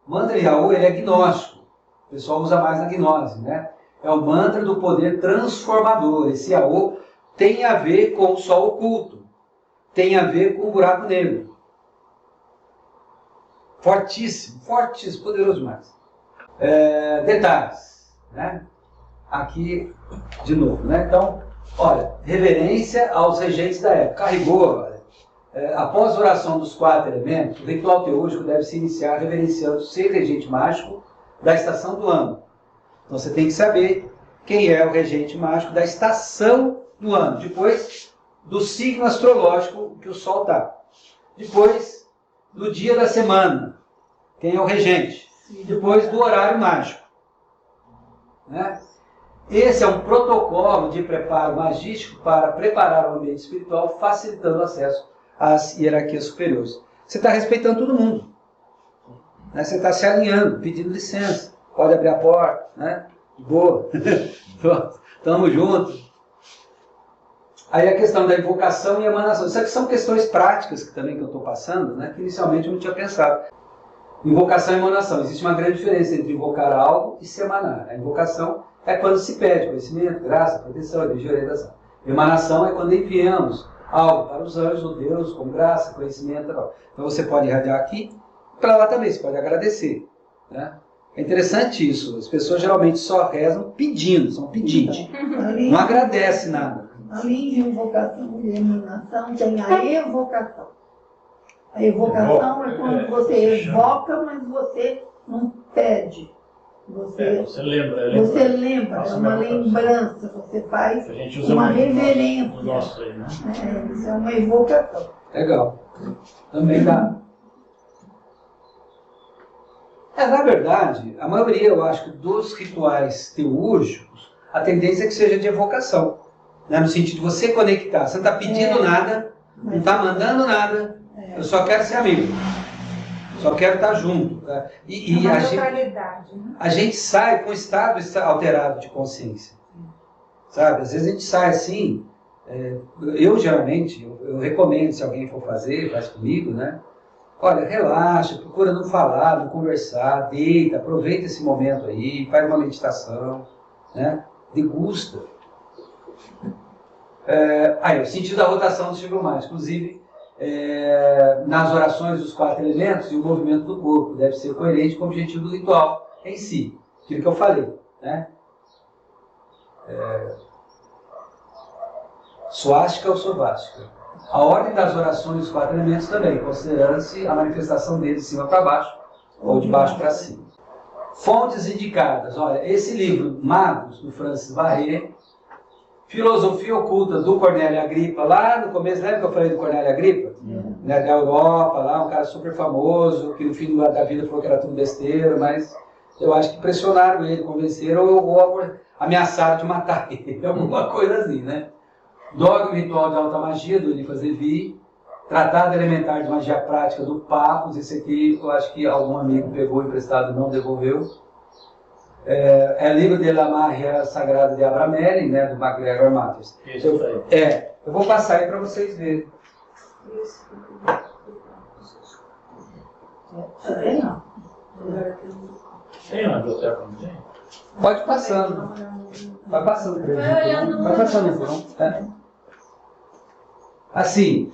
O mantra Yaô, ele é gnóstico. O pessoal usa mais na gnose, né? É o mantra do poder transformador. Esse Yaô tem a ver com o sol oculto. Tem a ver com o buraco negro. Fortíssimo, fortíssimo, poderoso demais. Detalhes, né? Aqui, de novo, né? Então, olha, reverência aos regentes da época. Carregou, olha. Após a oração dos 4 elementos, o ritual teúrgico deve se iniciar reverenciando o ser regente mágico da estação do ano. Então você tem que saber quem é o regente mágico da estação do ano. Depois, do signo astrológico que o Sol está. Depois, do dia da semana, quem é o regente. Depois, do horário mágico. Né? Esse é um protocolo de preparo magístico para preparar o ambiente espiritual, facilitando o acesso às hierarquias superiores. Você está respeitando todo mundo. Né? Você está se alinhando, pedindo licença. Pode abrir a porta. Né? Boa. Tamo junto. Aí a questão da invocação e emanação. Isso aqui são questões práticas que eu estou passando, né? Que inicialmente eu não tinha pensado. Invocação e emanação. Existe uma grande diferença entre invocar algo e se emanar. A invocação é quando se pede conhecimento, graça, proteção, energia, orientação. Emanação é quando enviamos algo para os anjos ou Deus, com graça, conhecimento e tal. Então você pode irradiar aqui, para lá também, você pode agradecer. Né? É interessante isso. As pessoas geralmente só rezam pedindo, são pedintes. Não agradece nada. Além de invocação e emanação, tem a evocação. A evocação é quando você evoca, mas você não pede. Você lembra. Você lembra, é uma lembrança. Você faz uma reverência. Nossa, aí, né? Isso é uma evocação. Legal. Também dá. Na verdade, a maioria, eu acho que dos rituais teúrgicos, a tendência é que seja de evocação. Né? No sentido de você conectar. Você não está pedindo nada, não está mandando nada. Eu só quero ser amigo. Só quero estar junto. Tá? E a gente sai com um estado alterado de consciência. Sabe? Às vezes a gente sai assim. Eu geralmente, eu recomendo, se alguém for fazer, faz comigo, né? Olha, relaxa, procura não falar, não conversar, deita, aproveita esse momento aí, faz uma meditação, né? Degusta. O sentido da rotação do círculo mágico, inclusive, nas orações dos 4 elementos e o movimento do corpo deve ser coerente com o objetivo do ritual em si, aquilo que eu falei, né? Suástica ou sobástica. A ordem das orações dos 4 elementos também, considerando-se a manifestação deles de cima para baixo ou de baixo para cima. Fontes indicadas. Olha, esse livro, Magos, do Francis Barré, Filosofia Oculta, do Cornélio Agrippa, lá no começo, lembra que eu falei do Cornélio Agrippa? Né, da Europa, lá, um cara super famoso, que no fim da vida falou que era tudo besteira, mas eu acho que pressionaram ele, convenceram ou ameaçaram de matar ele, alguma coisa assim, né? Dogma Ritual de Alta Magia, do Eliphas Levi, Tratado Elementar de Magia Prática, do Papos, esse aqui eu acho que algum amigo pegou emprestado e não devolveu. Livro de la Magia Sagrada de Abramelin, né, do MacGregor Matters. Eu vou passar aí para vocês verem. Tem uma biblioteca, não tem? Pode ir passando. Vai passando. Vai passando então. Assim,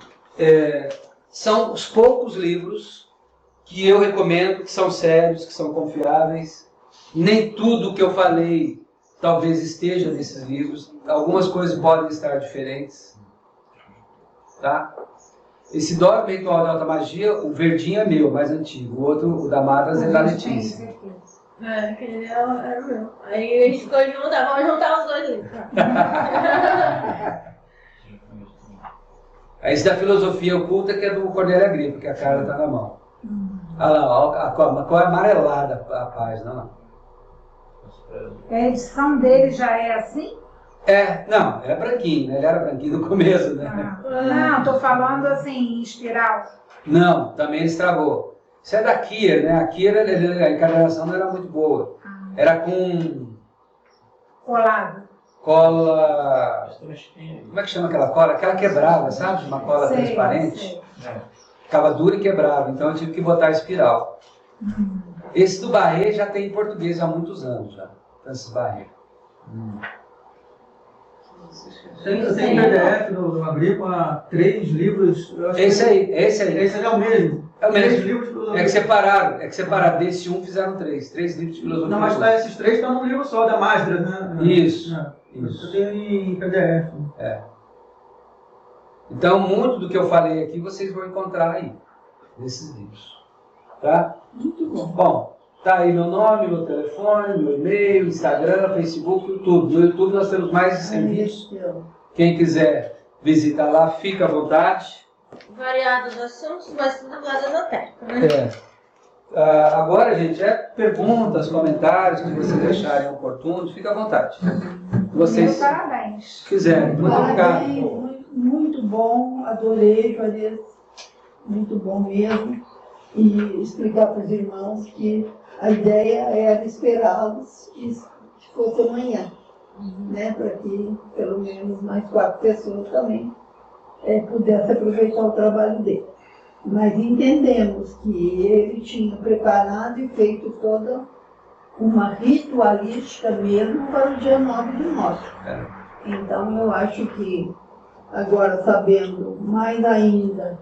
são os poucos livros que eu recomendo, que são sérios, que são confiáveis. Nem tudo que eu falei talvez esteja nesses livros. Algumas coisas podem estar diferentes. Tá? Esse Dogma Ritual de Alta Magia, o verdinho é meu, mais antigo. O outro, o da Madras, é da Letícia. Aquele era o meu. Aí a gente ficou junto, vamos juntar os dois livros. Esse da Filosofia Oculta, que é do Cornélio Agrippa, que a cara está na mão. Olha lá, a cor amarelada a página. Lá. A edição dele já é assim? Não, é branquinho, né? Ele era branquinho no começo, né? Não, tô falando assim, em espiral. Não, também ele estragou. Isso é da Kier, né? A Kier, a encadernação não era muito boa. Era com Colado. cola... Como é que chama aquela cola? Aquela quebrava, sabe? Uma cola transparente. Sei. Ficava dura e quebrava, então eu tive que botar espiral. Esse do Barré já tem em português há muitos anos já. Francis Barré. Tem PDF do Agrícola, 3 livros. Esse aí. Esse aí é o mesmo. É o 3 mesmo. livros do É que separaram. Desse um fizeram 3 livros de filosofia. Não, mas esses 3 estão num livro só, da Masdra, né? Isso. Eu tenho em PDF. Então, muito do que eu falei aqui, vocês vão encontrar aí, nesses livros. Tá? Muito bom. Bom, tá aí meu nome, meu telefone, meu e-mail, Instagram, Facebook, YouTube. No YouTube nós temos mais de 100 vídeos. Quem quiser visitar lá, fica à vontade. Variados assuntos, mas tudo base no técnico, né? Agora, gente, perguntas, comentários que vocês acharem oportunos, fica à vontade. Vocês Meu parabéns. quiserem. Muito Parabéns, obrigado. muito bom, adorei, Juarez, muito bom mesmo. E explicar para os irmãos que a ideia era esperá-los que fosse amanhã, né? Para que pelo menos mais 4 pessoas também pudessem aproveitar o trabalho dele. Mas entendemos que ele tinha preparado e feito toda uma ritualística mesmo para o dia 9 de março. Então eu acho que agora, sabendo mais ainda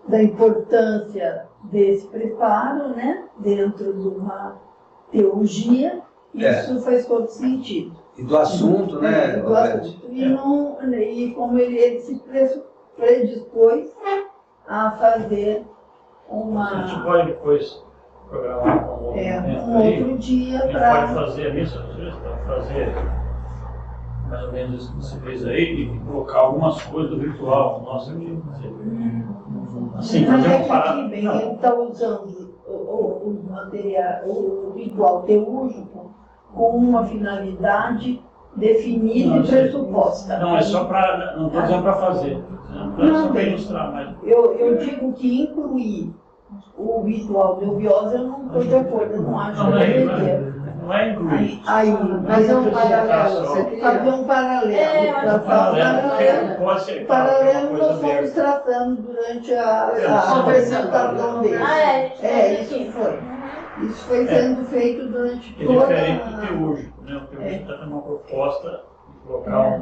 da importância desse preparo, né, dentro de uma teologia, isso faz todo sentido. E do assunto, né? Do assunto. E como ele se predispôs a fazer A gente pode depois programar um outro momento um aí. outro dia A gente para... pode fazer a missa, fazer mais ou menos isso que você fez aí e colocar algumas coisas do ritual nosso aqui. Assim, Mas fazer é uma que parada. aqui, bem, ele está usando o material, o ritual teúrgico com uma finalidade definida e pressuposta. Não, é só para. Não estou dizendo para fazer. Só para ilustrar mais. Eu digo que incluir o ritual de obiose, eu não estou de acordo, eu não acho Não, que não é é, não é incluir. Aí, Fazer um paralelo. Você queria? fazer um paralelo. mas Paralelo. Pode ser O claro, que é paralelo uma nós coisa fomos aberta. tratando durante a Sim. apresentação dele. A gente fez Isso aqui. foi. Isso foi sendo feito durante É toda diferente do teúrgico, né? O teúrgico está tendo uma proposta de colocar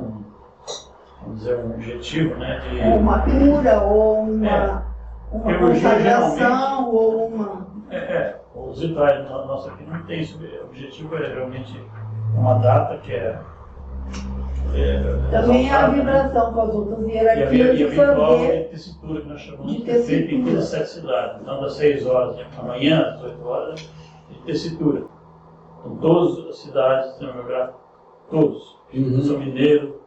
vamos dizer, um objetivo, né? De... uma cura ou uma Teologia, consagração geralmente, ou uma... os rituais nossos aqui não tem esse objetivo, é realmente uma data que é... Também a exaltada, né? vibração com as outras E a hierarquias de virtual fazer. de tessitura que nós chamamos de de ter feito em tessitura. todas as 7 cidades. Então, das 6 horas da manhã às 8 horas, de tessitura. Então, todas as cidades cinematográficas, todos. São Mineiro,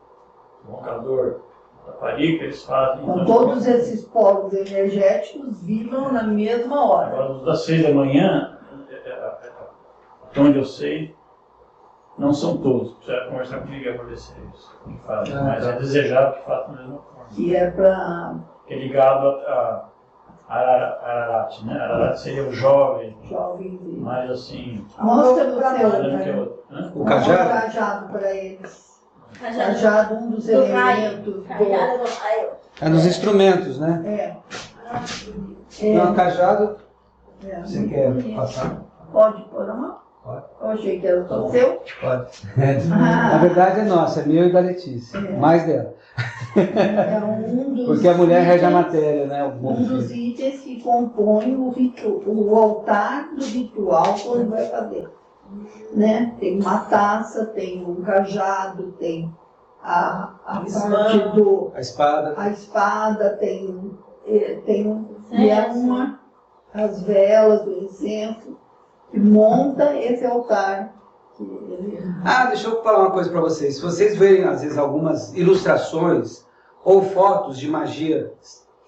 Roncador, Taparica, eles fazem. Então todos esses polos energéticos vibram na mesma hora. Agora, os das 6 da manhã, até onde eu sei, não são todos. Precisa conversar comigo para ver se eles fazem. Mas é desejável que façam da mesma forma. Que é para É ligado a Ararat, né? Ararat seria o jovem, jovens. mas assim, Mostra no seu olhando que é outro. Né? O cajado? cajado para eles. Cajado Cajado, um dos do raio. elementos Cajado do raio. É nos instrumentos, né? Não, cajado, você quer passar? Pode pôr a mão? Pode. Eu achei que era só seu. Pode. Na verdade é nossa, é meu e da Letícia. Mais dela. É um dos Porque a mulher rege a itens- matéria, né? O bom Um dos filho. itens que compõe o altar do ritual quando vai fazer. Né? Tem uma taça, tem um cajado, tem a parte do... A espada. A espada, tem e é as velas do incenso, que monta esse altar. Que ele... Deixa eu falar uma coisa para vocês. Se vocês verem, às vezes, algumas ilustrações ou fotos de magia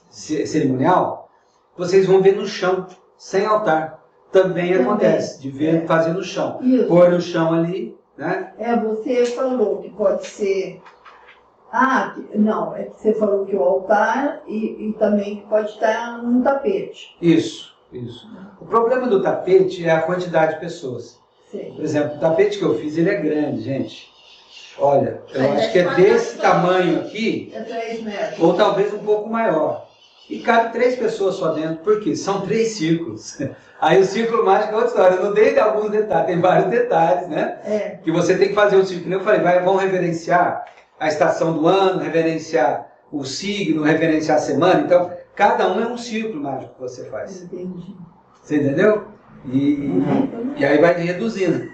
cerimonial, vocês vão ver no chão, sem altar. também acontece, de ver fazer no chão. Isso. Pôr no chão ali, né? Você falou que pode ser. Não, é que você falou que o altar e também que pode estar num tapete. Isso. O problema do tapete é a quantidade de pessoas. Sim. Por exemplo, o tapete que eu fiz, ele é grande, gente. Olha, eu acho que é desse tamanho aqui, É 3 metros. ou talvez um pouco maior. E cabe 3 pessoas só dentro, por quê? São 3 círculos. Aí o círculo mágico é outra história. Eu não dei alguns detalhes, tem vários detalhes, né? Que você tem que fazer um círculo. Eu falei, vamos reverenciar a estação do ano, reverenciar o signo, reverenciar a semana. Então, cada um é um círculo mágico que você faz. Entendi. Você entendeu? E aí vai reduzindo.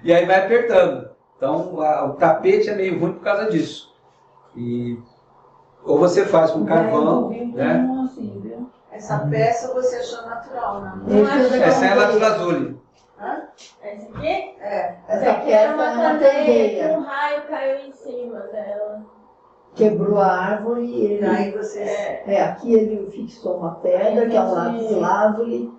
E aí vai apertando. Então, o tapete é meio ruim por causa disso. Ou você faz com carvão, né? Assim, viu? Essa peça você achou natural, né? Essa é a lápis lazuli. Essa aqui? Essa aqui peça é é uma uma candeia que candeia. um raio caiu em cima dela. Quebrou a árvore e ele. Daí você. Aqui ele fixou uma pedra, que é um lápis lazuli.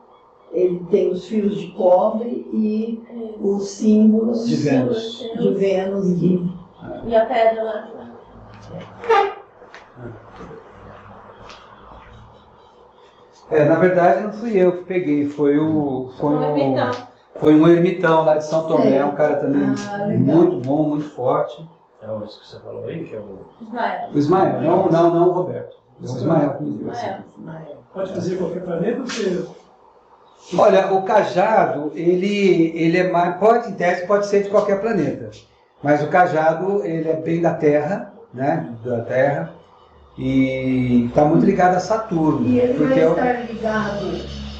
Ele tem os fios de cobre e os símbolos De Vênus. de Vênus E a pedra lá. Na verdade não fui eu que peguei, foi um ermitão lá de São Tomé, um cara também muito bom, muito forte. É isso que você falou aí, que é o... Ismael. O Ismael, não o Roberto. O Ismael que me deu. Pode fazer qualquer planeta? Olha, o cajado, ele é mais, em tese pode ser de qualquer planeta. Mas o cajado, ele é bem da Terra, né? Da Terra. E está muito ligado a Saturno. E ele porque vai estar ligado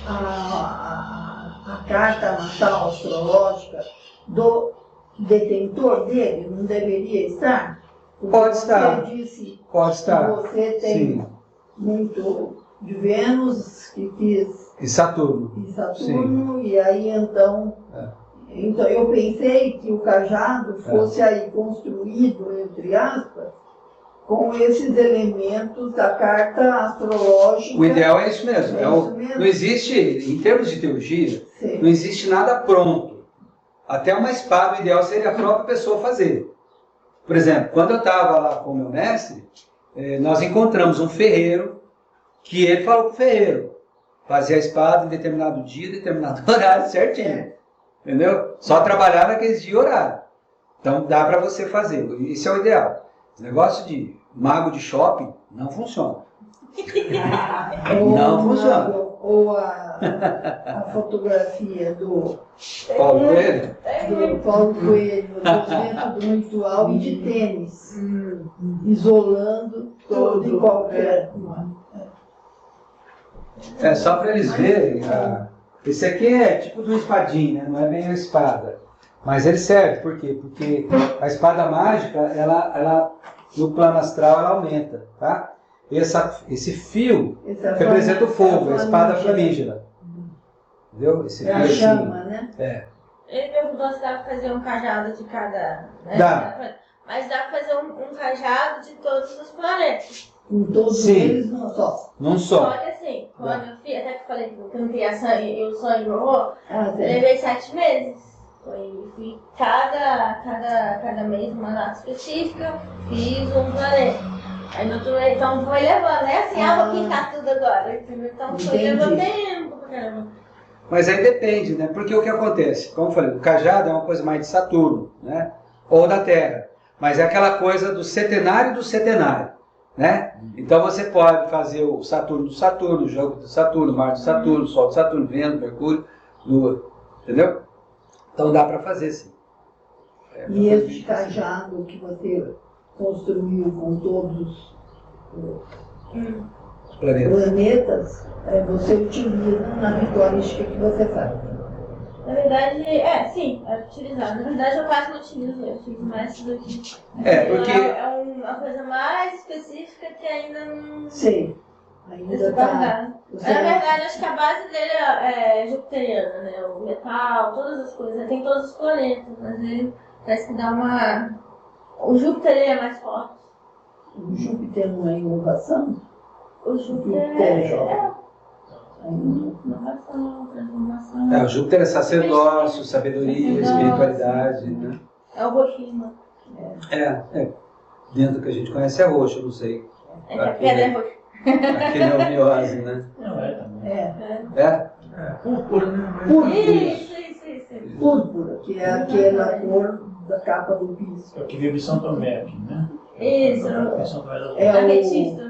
à carta natal astrológica do detentor dele? Não deveria estar? Porque Pode estar. Você disse pode estar. que você tem Sim. muito de Vênus que quis E Saturno. em Saturno, e aí então eu pensei que o cajado fosse aí construído, entre aspas, com esses elementos da carta astrológica. O ideal é isso mesmo. É isso mesmo? Não existe, em termos de teologia, Sim. não existe nada pronto. Até uma espada, o ideal seria a própria pessoa fazer. Por exemplo, quando eu estava lá com o meu mestre, nós encontramos um ferreiro, que ele falou para o ferreiro fazer a espada em determinado dia, determinado horário, certinho. Entendeu? Só trabalhar naqueles dias e horário. Então dá para você fazer. Isso é o ideal. Esse negócio de mago de shopping não funciona. Não funciona. Ou a fotografia do Paulo Coelho? Paulo Coelho, do método muito alto e de tênis, isolando todo e qualquer. É só para eles verem. Esse aqui é tipo de uma espadinha, né? Não é bem uma espada. Mas ele serve, por quê? Porque a espada mágica, ela no plano astral, ela aumenta, tá? Esse fio representa o fogo, a espada flamígera. Entendeu? Esse fio É a assim. chama, né? Ele perguntou se dá pra fazer um cajado de cada. Né? Dá. Mas dá pra fazer um cajado de todos os planetas. Com todos Sim. eles, não só. Não só. Só que assim, quando eu fiz, até que eu falei que eu não queria sangue, eu sonho no Ah, eu levei 7 meses. Fui cada mês uma data específica, fiz um planeta. Aí no outro mês, então foi levando, né? Assim, vou pintar tudo agora. Entendeu? Então foi levando tempo pra caramba. Mas aí depende, né? Porque o que acontece? Como eu falei, o cajado é uma coisa mais de Saturno, né? Ou da Terra. Mas é aquela coisa do centenário do centenário, né? Então você pode fazer o Saturno do Saturno, o jogo do Saturno, Marte do Saturno, Sol do Saturno, Vênus, Mercúrio, Lua, entendeu? Então dá para fazer, sim. E esse cajado que você construiu com todos Os planetas. planetas, você utiliza na ritualística que você faz. Na verdade, sim, é utilizado. Na verdade, eu quase não utilizo, eu utilizo mais isso daqui. Porque... É uma coisa mais específica que ainda não... Sei. Ainda Esse tá. guardado. Na verdade, acho que a base dele é jupiteriana, né? O metal, todas as coisas. Tem todos os planetas, mas ele parece que dá uma... O Júpiter ele é mais forte. O Júpiter não é inovação? O Júpiter Júpiter é jovem. Inovação, transformação. O Júpiter é sacerdócio, sabedoria, espiritualidade, né? É o roxinho. Dentro do que a gente conhece é roxo, não sei. É que a pedra é roxa. Aquele é o miose, né? Não é também. É? Púrpura, né? Isso. Púrpura, que é aquela cor da capa do piso. É o que veio de São Tomé aqui, né? Isso. É São Tomé das É o- Ametista.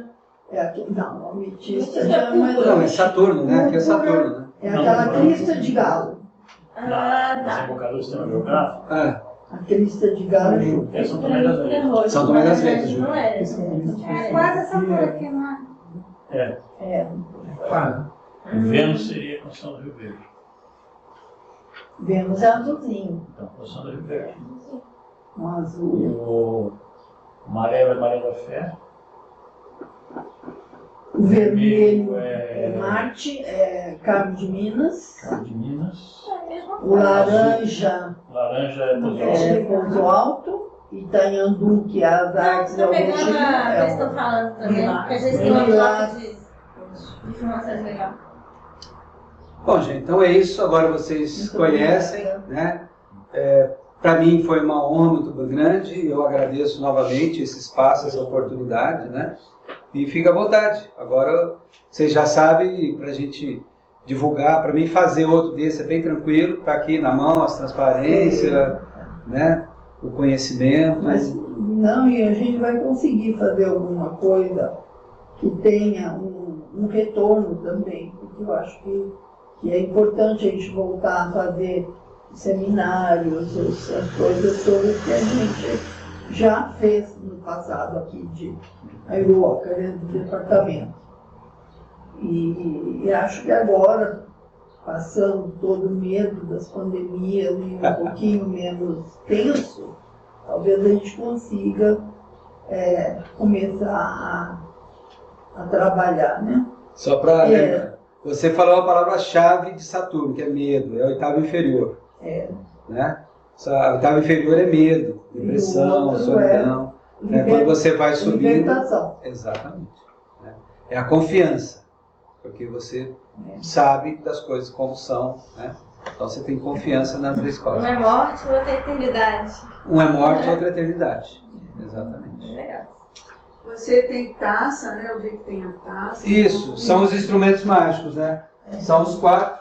Não, o ametista Ametista já é mais. Não, é Saturno, né? Aqui é Saturno, né? É aquela crista de galo. Ah, Nas tá. invocadoras do sistema geográfico. A crista de galo é Júpiter. É São Tomé das Letras. São Tomé das Letras, Não é. É quase essa cor aqui, não é? É. Quase. Vênus seria a Constituição do Rio Verde. Vênus é azulzinho, Então, Constituição do Rio Verde. um E azul. o amarelo é Maré da Fé. O vermelho é é Marte, é Cabo de Minas. Cabo de Minas. É a mesma O laranja Laranja é Pouso é Alto. Pouso Alto. Itanhandu, que é as artes Não, é o pegando roxinho, a que eles é estão falando também, Lilás. porque às vezes tem uma Lilás. foto de informações legais. Bom, gente, então é isso. Agora vocês Muito conhecem, obrigada. né? Para mim foi uma honra muito grande. Eu agradeço novamente esse espaço, essa oportunidade, né? E fica à vontade. Agora vocês já sabem, para a gente divulgar, para mim fazer outro desse é bem tranquilo. Está aqui na mão as transparências, né? O conhecimento. Mas não, e a gente vai conseguir fazer alguma coisa que tenha um retorno também, porque eu acho que é importante a gente voltar a fazer seminários, as coisas todas que a gente já fez no passado aqui de Aiuoca, dentro do departamento. E acho que agora, passando todo o medo das pandemias e um pouquinho menos tenso, talvez a gente consiga começar a trabalhar, né? Só para lembrar, você falou a palavra-chave de Saturno, que é medo, é a oitava inferior. Né? A oitava inferior é medo, depressão, solidão. Quando você vai subindo. Libertação. Exatamente. Né? É a confiança, porque você sabe das coisas como são. Né? Então você tem confiança nas três coisas. Um é morte, o outro é eternidade. Um é morte, outro é eternidade. Exatamente. Legal. Você tem taça, né? Eu vi que tem a taça. Isso, são os instrumentos mágicos, né? São os quatro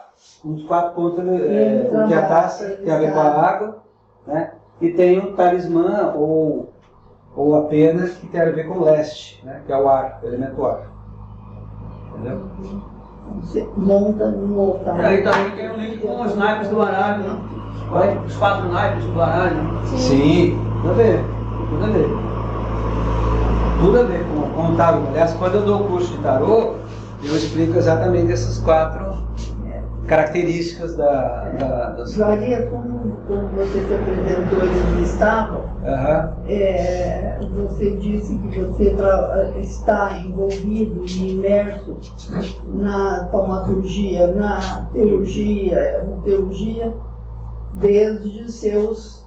pontos, o que é a taça, que tem a ver com a água, né? E tem o talismã ou a pena, que tem a ver com o leste, né? Que é o ar, o elemento ar. Entendeu? Você monta no altar. Aí também tem um link com os naipes do baralho, né? Os 4 naipes do baralho. Sim, tudo a ver, tudo a ver. Tudo a ver com o tarô. Aliás, quando eu dou o curso de tarô, eu explico exatamente essas 4 características das... Varia como você se apresentou, eles estavam. Você disse que você está envolvido e imerso na taumaturgia, na teurgia, desde os seus...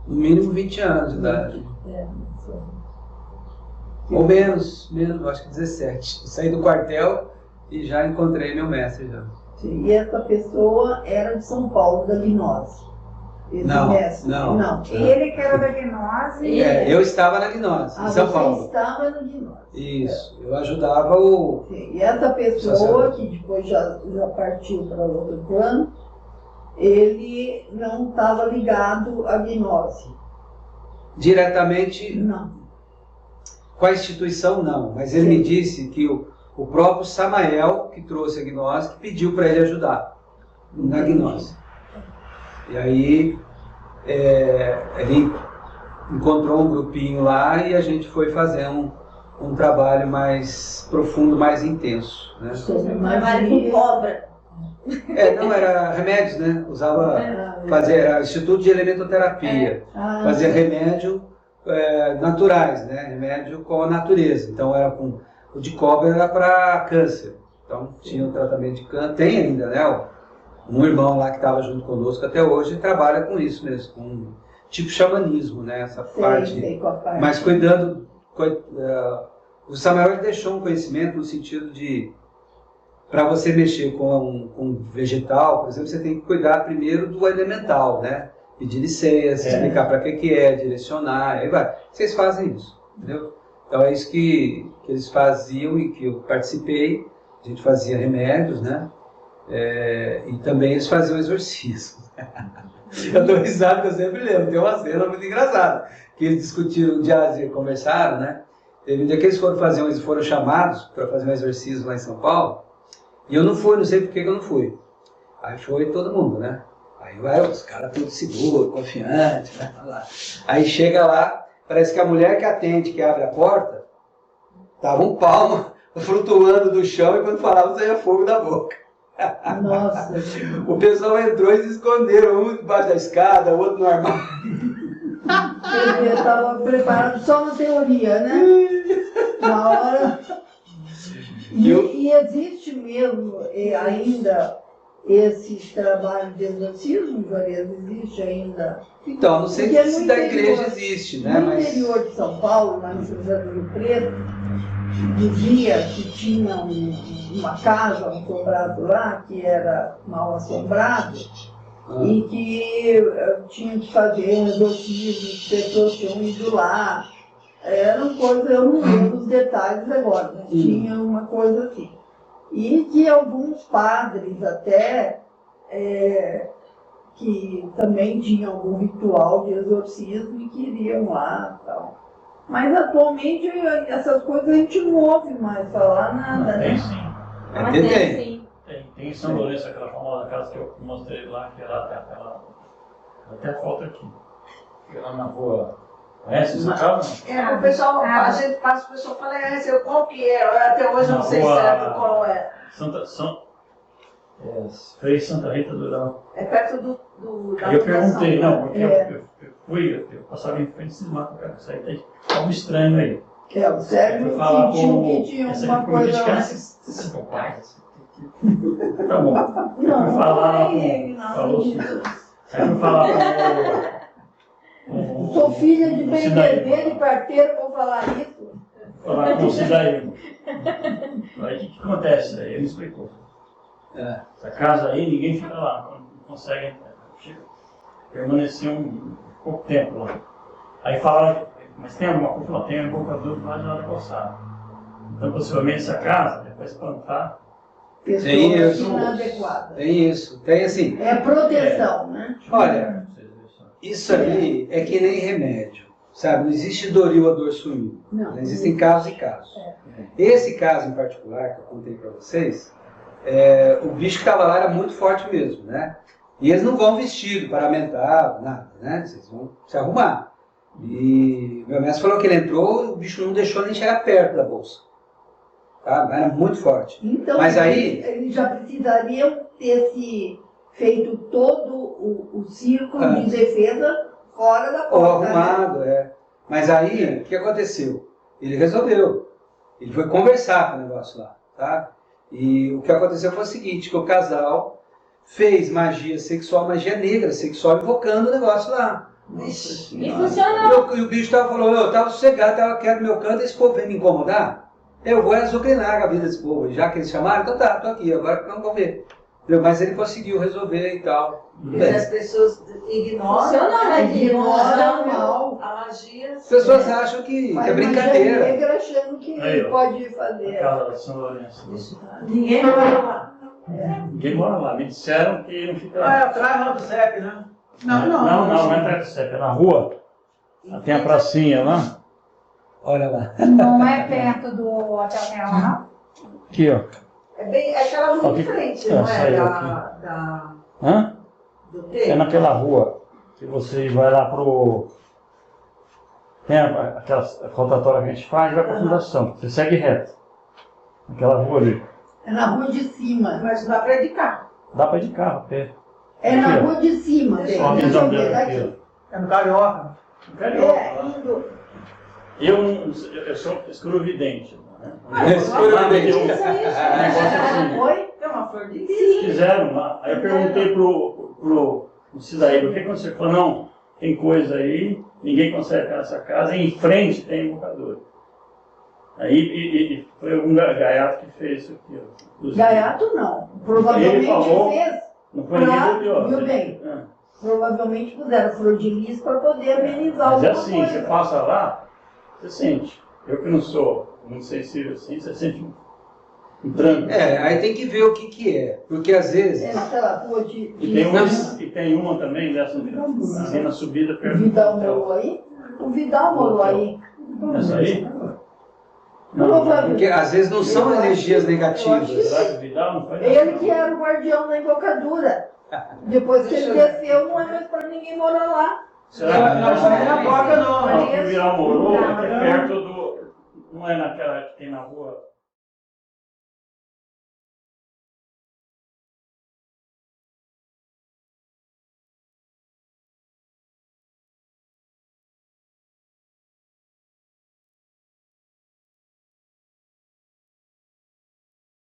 No mínimo 20 anos de idade. Ou menos, acho que 17. Saí do quartel e já encontrei meu mestre já. E essa pessoa era de São Paulo, da Gnose. Não. Ele que era da gnose. Eu estava na Gnose, em São Paulo. Você estava na Gnose. Isso, eu ajudava o... Sim. E essa pessoa, que depois já partiu para outro plano, ele não estava ligado à Gnose. Diretamente, Não. com a instituição não, mas ele me disse que o próprio Samael, que trouxe a gnose, que pediu para ele ajudar na gnose. E aí ele encontrou um grupinho lá e a gente foi fazer um trabalho mais profundo, mais intenso. Né? Trabalho com cobra. Não, era remédios, né? Era Instituto de Elementoterapia. Fazia remédio naturais, né? Remédio com a natureza. Então o de cobra era para câncer. Então tinha um tratamento de câncer. Tem ainda, né? Um irmão lá que estava junto conosco até hoje trabalha com isso mesmo, com tipo xamanismo, né? Essa parte. Mas cuidando. O Samuel ele deixou um conhecimento no sentido de para você mexer com vegetal, por exemplo, você tem que cuidar primeiro do elemental, né? Pedir licença, explicar para que é, direcionar, aí vai. Vocês fazem isso, entendeu? Então é isso que eles faziam e que eu participei. A gente fazia remédios, né? E também eles faziam exorcismo. Eu dou risada que eu sempre lembro, tem uma cena muito engraçada, que eles discutiram, conversaram, né? Teve um dia que eles foram chamados para fazer um exorcismo lá em São Paulo, e eu não fui, não sei por que eu não fui. Aí foi todo mundo, né? Aí vai os caras todos seguros, confiantes, né? Aí chega lá, parece que a mulher que atende, que abre a porta, tava um palmo flutuando do chão e quando falava saía fogo da boca. Nossa. O pessoal entrou e se esconderam, um debaixo da escada, o outro no armário. Eu estava preparado só na teoria, né? Na hora. E existe mesmo ainda esses trabalhos de exorcismo, Juarez? Existe ainda? Então, não sei se da igreja existe, né? No interior de São Paulo, lá em São José do Rio Preto, dizia que tinha uma casa, um assombrado lá, que era mal assombrado, e que tinha que fazer um exorcismo, as pessoas tinham ido lá. Eram coisas, eu não lembro os detalhes agora, mas tinha uma coisa assim. E que alguns padres até, que também tinham algum ritual de exorcismo e que iriam lá e tal. Mas atualmente essas coisas a gente não ouve mais falar nada, né? Tem sim. Mas tem sim. Tem em São Lourenço, aquela famosa casa que eu mostrei lá, que era até a foto aqui. Que era na rua. Conhece essa casa? O pessoal, a gente passa, o pessoal fala, qual que é? Até hoje eu não sei certo qual é. Frei Santa Rita do Durão. É perto da Eu perguntei, fundação, não, porque eu passava em frente desse mato, cara, isso aí tem algo estranho aí. O Sérgio sentiu que tinha uma coisa lá. Tá bom. Não, Fui falar falou assim. Aí fui falar sou filha de bendedeiro e parteiro, vou falar isso. Falar com o Cidaí. Aí o que acontece? Aí ele me explicou. Essa casa aí, ninguém fica lá, não consegue entrar. Permaneceu um pouco tempo lá. Aí falaram, mas tem alguma coisa? Tem um embocador lá de lá da calçada. Então, possivelmente, essa casa é para espantar. Pessoas inadequadas. Tem isso. Tem assim. É proteção, né? Olha, isso aí é que nem remédio. Sabe, não existe doril a dor sumiu. Não. Existem casos e casos. Esse caso em particular, que eu contei para vocês, o bicho que estava lá era muito forte mesmo, né? E eles não vão vestido, paramentado, nada, né? Vocês vão se arrumar. E meu mestre falou que ele entrou, o bicho não deixou nem chegar perto da bolsa. Tá? Era muito forte. Então, mas aí eles já precisariam ter feito todo o círculo de defesa fora da porta. Ou arrumado, né? Mas aí, o que aconteceu? Ele resolveu. Ele foi conversar com o negócio lá, tá? E o que aconteceu foi o seguinte, que o casal fez magia sexual, magia negra sexual, invocando o negócio lá. E funcionou. E o bicho falou, eu estava sossegado, estava quieto no meu canto, esse povo vem me incomodar, eu vou azucrinar a vida desse povo. Já que eles chamaram, então tá, tô aqui, agora vamos ver. Mas ele conseguiu resolver e tal. Mas as pessoas ignoram a magia. As pessoas acham que é brincadeira. Magia negra achando que pode fazer. A casa de São Lourenço. Ninguém mora lá. Ninguém mora lá. Me disseram que não fica lá. Atrás lá do CEP, né? Não é atrás do CEP, é na rua. Tem a pracinha lá. Olha lá. Não é perto do Hotel Real, não? Aqui, ó. É aquela rua de frente, não é? Do T? É naquela rua que você vai lá pro... Tem aquela rotatória que a gente faz e vai pra fundação. Você segue reto. Naquela rua ali. É na rua de cima. Mas dá pra ir de carro. Dá pra ir de carro, pé. É na rua de cima. Só a visão dela aqui, É no Carioca. Eu sou escuro-vidente. É uma flor de Fizeram lá. Aí eu perguntei pro Cidaí, o que aconteceu? Ele falou, não, tem coisa aí, ninguém consegue ficar nessa casa, e em frente tem invocador. Aí foi um gaiato que fez isso aqui. Ó. Gaiato não. Provavelmente Ele falou, fez. não foi ninguém que ó. Viu bem? Provavelmente fizeram flor de lis para poder amenizar Mas é alguma assim, coisa. você passa lá, você sente. Eu que não sou muito sensível assim, você sente um tranco. Aí tem que ver o que é. Porque às vezes. Sei lá, pô, de E tem uma também dessa assim, na subida o perto do Vidal hotel. morou aí? O Vidal morou aí. Essa aí? Provavelmente. Porque às vezes não são Eu energias acho que- negativas. Será que o Vidal não foi? Ele que era o guardião da invocadura. Depois que ele desceu, não é mais para ninguém morar lá. Será que Não, isso aí não é placa, não. Não, o Vidal morou aqui perto do. Não é naquela que tem na rua